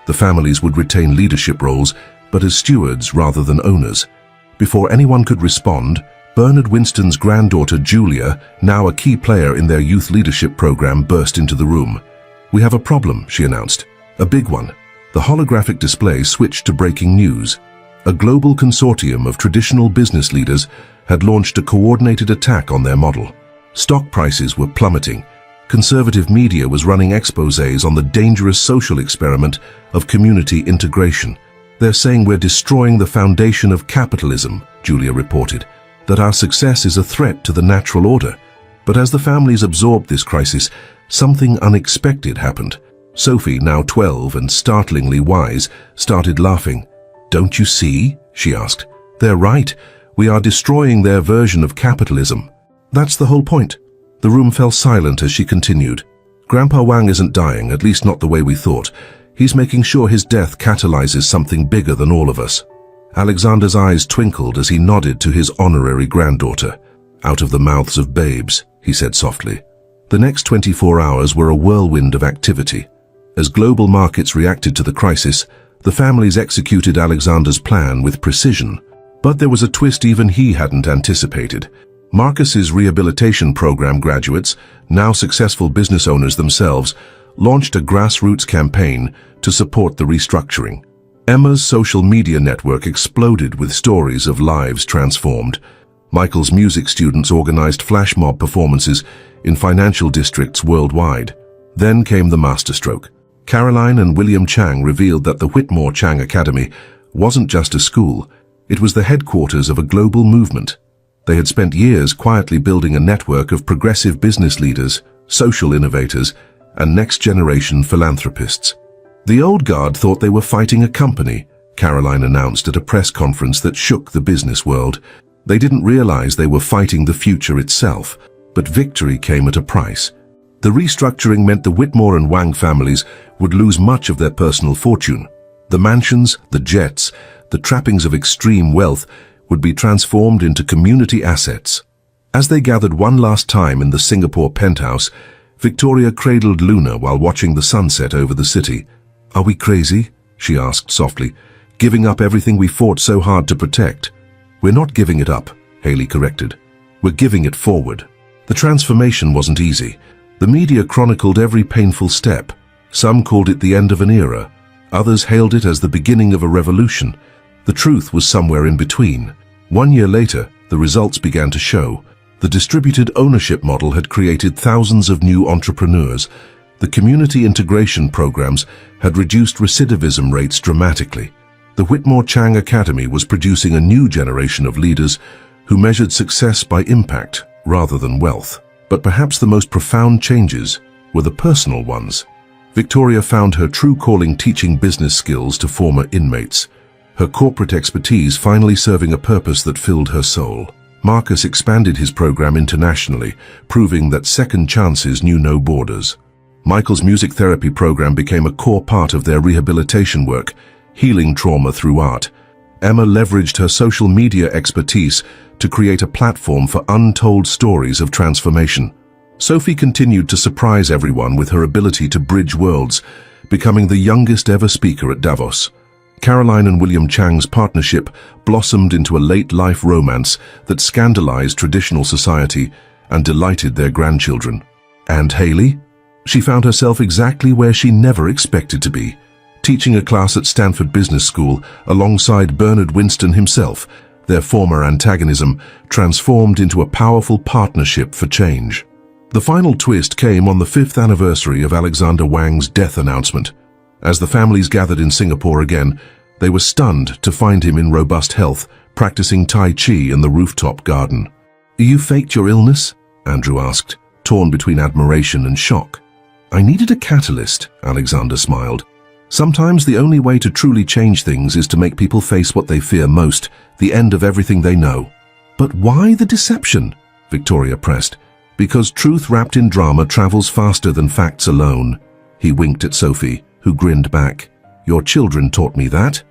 The families would retain leadership roles, but as stewards rather than owners. Before anyone could respond, Bernard Winston's granddaughter Julia, now a key player in their youth leadership program, burst into the room. "We have a problem," she announced. "A big one." The holographic display switched to breaking news. A global consortium of traditional business leaders had launched a coordinated attack on their model. Stock prices were plummeting. Conservative media was running exposés on the dangerous social experiment of community integration. "They're saying we're destroying the foundation of capitalism," Julia reported, "that our success is a threat to the natural order." But as the families absorbed this crisis, something unexpected happened. Sophie, now 12 and startlingly wise, started laughing. "Don't you see?" she asked. "They're right. We are destroying their version of capitalism." "That's the whole point." The room fell silent as she continued. "Grandpa Wang isn't dying, at least not the way we thought. He's making sure his death catalyzes something bigger than all of us." Alexander's eyes twinkled as he nodded to his honorary granddaughter. "Out of the mouths of babes," he said softly. The next 24 hours were a whirlwind of activity. As global markets reacted to the crisis, the families executed Alexander's plan with precision. But there was a twist even he hadn't anticipated. Marcus's rehabilitation program graduates, now successful business owners themselves, launched a grassroots campaign to support the restructuring. Emma's social media network exploded with stories of lives transformed. Michael's music students organized flash mob performances in financial districts worldwide. Then came the masterstroke. Caroline and William Chang revealed that the Whitmore Chang Academy wasn't just a school, it was the headquarters of a global movement. They had spent years quietly building a network of progressive business leaders, social innovators, and next-generation philanthropists. The old guard thought they were fighting a company, Caroline announced at a press conference that shook the business world. They didn't realize they were fighting the future itself, but victory came at a price. The restructuring meant the Whitmore and Wang families would lose much of their personal fortune. The mansions, the jets, the trappings of extreme wealth would be transformed into community assets. As they gathered one last time in the Singapore penthouse, Victoria cradled Luna while watching the sunset over the city. "Are we crazy?" she asked softly. "Giving up everything we fought so hard to protect?" "We're not giving it up," Haley corrected. "We're giving it forward." The transformation wasn't easy. The media chronicled every painful step. Some called it the end of an era. Others hailed it as the beginning of a revolution. The truth was somewhere in between. 1 year later, the results began to show. The distributed ownership model had created thousands of new entrepreneurs. The community integration programs had reduced recidivism rates dramatically. The Whitmore Chang Academy was producing a new generation of leaders who measured success by impact rather than wealth. But perhaps the most profound changes were the personal ones. Victoria found her true calling teaching business skills to former inmates, her corporate expertise finally serving a purpose that filled her soul. Marcus expanded his program internationally, proving that second chances knew no borders. Michael's music therapy program became a core part of their rehabilitation work, healing trauma through art. Emma leveraged her social media expertise to create a platform for untold stories of transformation. Sophie continued to surprise everyone with her ability to bridge worlds, becoming the youngest ever speaker at Davos. Caroline and William Chang's partnership blossomed into a late-life romance that scandalized traditional society and delighted their grandchildren. And Haley? She found herself exactly where she never expected to be, teaching a class at Stanford Business School alongside Bernard Winston himself. Their former antagonism transformed into a powerful partnership for change. The final twist came on the 5th anniversary of Alexander Wang's death announcement. As the families gathered in Singapore again, they were stunned to find him in robust health, practicing Tai Chi in the rooftop garden. "You faked your illness?" Andrew asked, torn between admiration and shock. "I needed a catalyst," Alexander smiled. "Sometimes the only way to truly change things is to make people face what they fear most, the end of everything they know." "But why the deception?" Victoria pressed. "Because truth wrapped in drama travels faster than facts alone." He winked at Sophie, who grinned back. "Your children taught me that."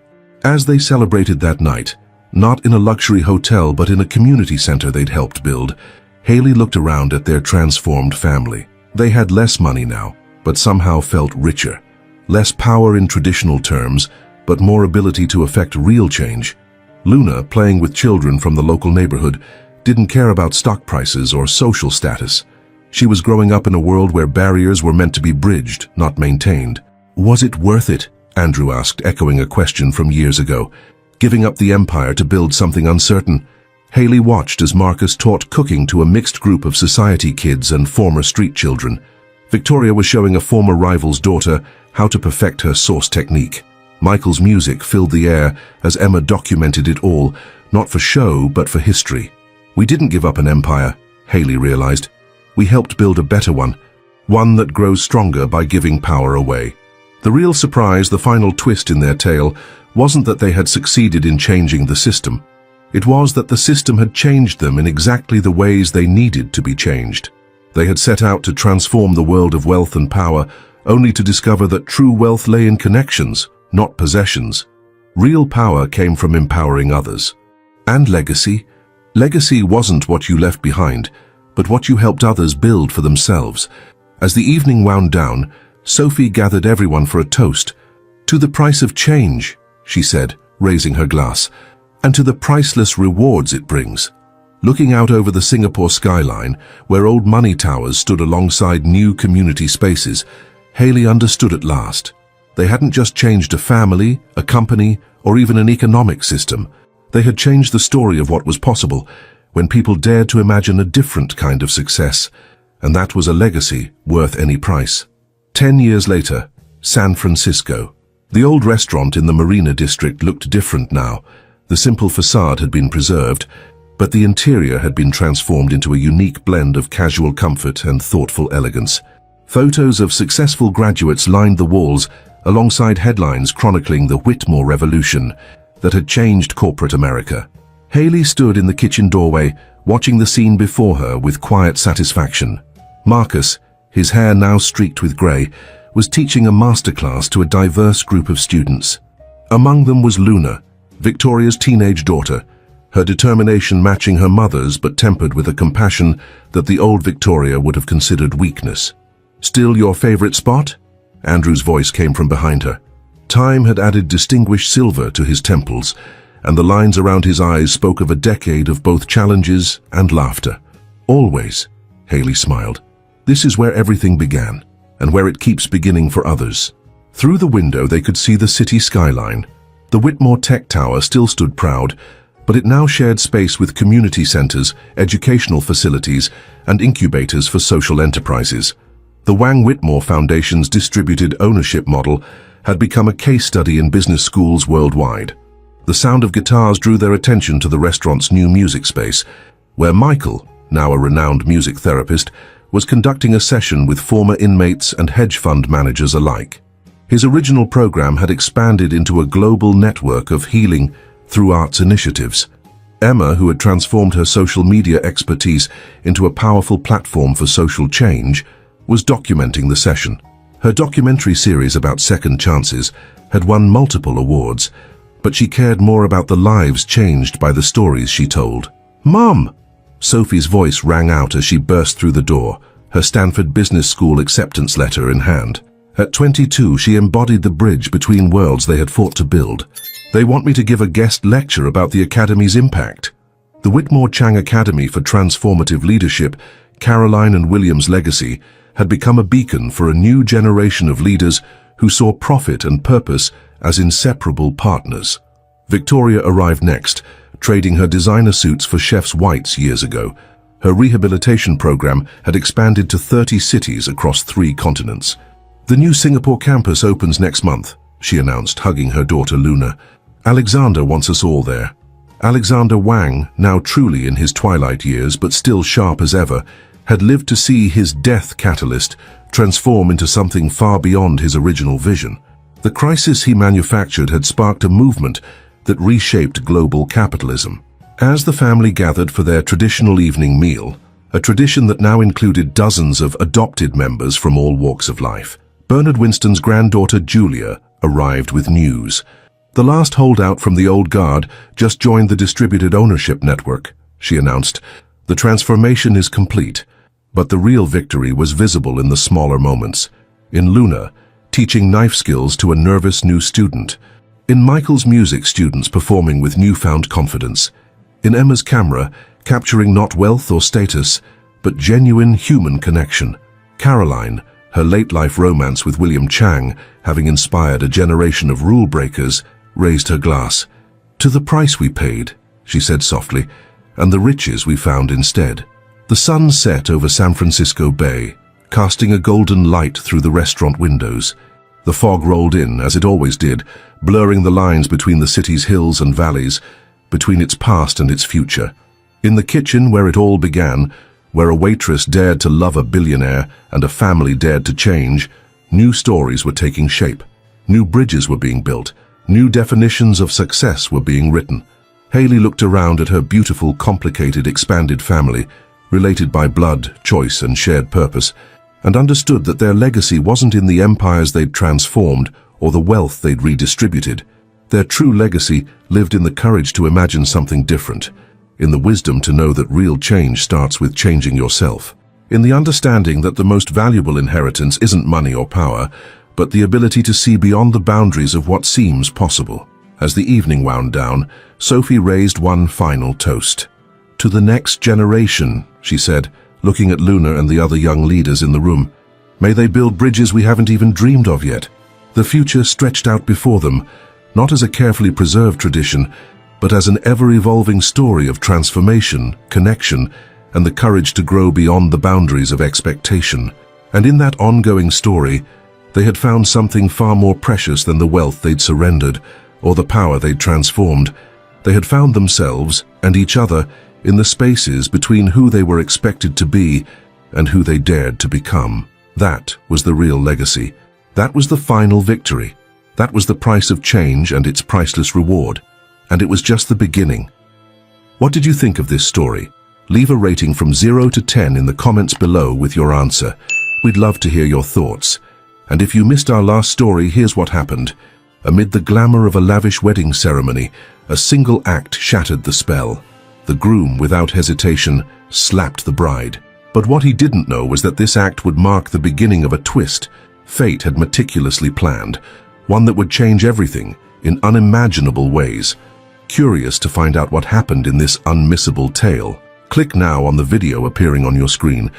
As they celebrated that night, not in a luxury hotel but in a community center they'd helped build, Haley looked around at their transformed family. They had less money now, but somehow felt richer. Less power in traditional terms, but more ability to affect real change. Luna, playing with children from the local neighborhood, didn't care about stock prices or social status. She was growing up in a world where barriers were meant to be bridged, not maintained. "Was it worth it?" Andrew asked, echoing a question from years ago. "Giving up the empire to build something uncertain?" Haley watched as Marcus taught cooking to a mixed group of society kids and former street children. Victoria was showing a former rival's daughter how to perfect her sauce technique. Michael's music filled the air as Emma documented it all, not for show but for history. "We didn't give up an empire," Haley realized. "We helped build a better one that grows stronger by giving power away." The real surprise, the final twist in their tale, wasn't that they had succeeded in changing the system. It was that the system had changed them in exactly the ways they needed to be changed. They had set out to transform the world of wealth and power, only to discover that true wealth lay in connections, not possessions. Real power came from empowering others. And legacy? Legacy wasn't what you left behind, but what you helped others build for themselves. As the evening wound down, Sophie gathered everyone for a toast. "To the price of change," she said, raising her glass, "and to the priceless rewards it brings." Looking out over the Singapore skyline, where old money towers stood alongside new community spaces, Hayley understood at last. They hadn't just changed a family, a company, or even an economic system. They had changed the story of what was possible when people dared to imagine a different kind of success, and that was a legacy worth any price. 10 years later, San Francisco. The old restaurant in the Marina district looked different now. The simple facade had been preserved, but the interior had been transformed into a unique blend of casual comfort and thoughtful elegance. Photos of successful graduates lined the walls, alongside headlines chronicling the Whitmore Revolution that had changed corporate America. Hayley stood in the kitchen doorway, watching the scene before her with quiet satisfaction. Marcus, his hair now streaked with grey, was teaching a masterclass to a diverse group of students. Among them was Luna, Victoria's teenage daughter, her determination matching her mother's but tempered with a compassion that the old Victoria would have considered weakness. "Still your favorite spot?" Andrew's voice came from behind her. Time had added distinguished silver to his temples, and the lines around his eyes spoke of a decade of both challenges and laughter. "Always," Hayley smiled. "This is where everything began, and where it keeps beginning for others." Through the window they could see the city skyline. The Whitmore Tech Tower still stood proud, but it now shared space with community centers, educational facilities, and incubators for social enterprises. The Wang Whitmore Foundation's distributed ownership model had become a case study in business schools worldwide. The sound of guitars drew their attention to the restaurant's new music space, where Michael, now a renowned music therapist, was conducting a session with former inmates and hedge fund managers alike. His original program had expanded into a global network of healing through arts initiatives. Emma, who had transformed her social media expertise into a powerful platform for social change, was documenting the session. Her documentary series about second chances had won multiple awards, but she cared more about the lives changed by the stories she told. "Mom!" Sophie's voice rang out as she burst through the door, her Stanford Business School acceptance letter in hand. At 22, she embodied the bridge between worlds they had fought to build. "They want me to give a guest lecture about the Academy's impact." The Whitmore Chang Academy for Transformative Leadership, Caroline and William's legacy, had become a beacon for a new generation of leaders who saw profit and purpose as inseparable partners. Victoria arrived next, trading her designer suits for chef's whites years ago. Her rehabilitation program had expanded to 30 cities across 3 continents. "The new Singapore campus opens next month," she announced, hugging her daughter Luna. "Alexander wants us all there." Alexander Wang, now truly in his twilight years but still sharp as ever, had lived to see his death catalyst transform into something far beyond his original vision. The crisis he manufactured had sparked a movement that reshaped global capitalism. As the family gathered for their traditional evening meal, a tradition that now included dozens of adopted members from all walks of life, Bernard Winston's granddaughter Julia arrived with news. "The last holdout from the old guard just joined the distributed ownership network," she announced. "The transformation is complete." But the real victory was visible in the smaller moments. In Luna, teaching knife skills to a nervous new student. In Michael's music, students performing with newfound confidence. In Emma's camera, capturing not wealth or status, but genuine human connection. Caroline, her late-life romance with William Chang, having inspired a generation of rule breakers, raised her glass. "To the price we paid," she said softly, "and the riches we found instead." The sun set over San Francisco Bay, casting a golden light through the restaurant windows. The fog rolled in, as it always did, blurring the lines between the city's hills and valleys, between its past and its future. In the kitchen where it all began, where a waitress dared to love a billionaire and a family dared to change, new stories were taking shape. New bridges were being built. New definitions of success were being written. Hayley looked around at her beautiful, complicated, expanded family, related by blood, choice, and shared purpose, and understood that their legacy wasn't in the empires they'd transformed or the wealth they'd redistributed. Their true legacy lived in the courage to imagine something different, in the wisdom to know that real change starts with changing yourself, in the understanding that the most valuable inheritance isn't money or power, but the ability to see beyond the boundaries of what seems possible. As the evening wound down, Sophie raised one final toast. "To the next generation," she said, looking at Luna and the other young leaders in the room. "May they build bridges we haven't even dreamed of yet." The future stretched out before them, not as a carefully preserved tradition, but as an ever-evolving story of transformation, connection, and the courage to grow beyond the boundaries of expectation. And in that ongoing story, they had found something far more precious than the wealth they'd surrendered or the power they'd transformed. They had found themselves and each other in the spaces between who they were expected to be and who they dared to become. That was the real legacy. That was the final victory. That was the price of change and its priceless reward. And it was just the beginning. What did you think of this story? Leave a rating from 0 to 10 in the comments below with your answer. We'd love to hear your thoughts. And if you missed our last story, here's what happened. Amid the glamour of a lavish wedding ceremony, a single act shattered the spell. The groom, without hesitation, slapped the bride. But what he didn't know was that this act would mark the beginning of a twist fate had meticulously planned, one that would change everything in unimaginable ways. Curious to find out what happened in this unmissable tale? Click now on the video appearing on your screen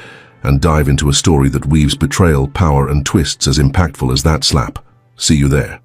and dive into a story that weaves betrayal, power, and twists as impactful as that slap. See you there.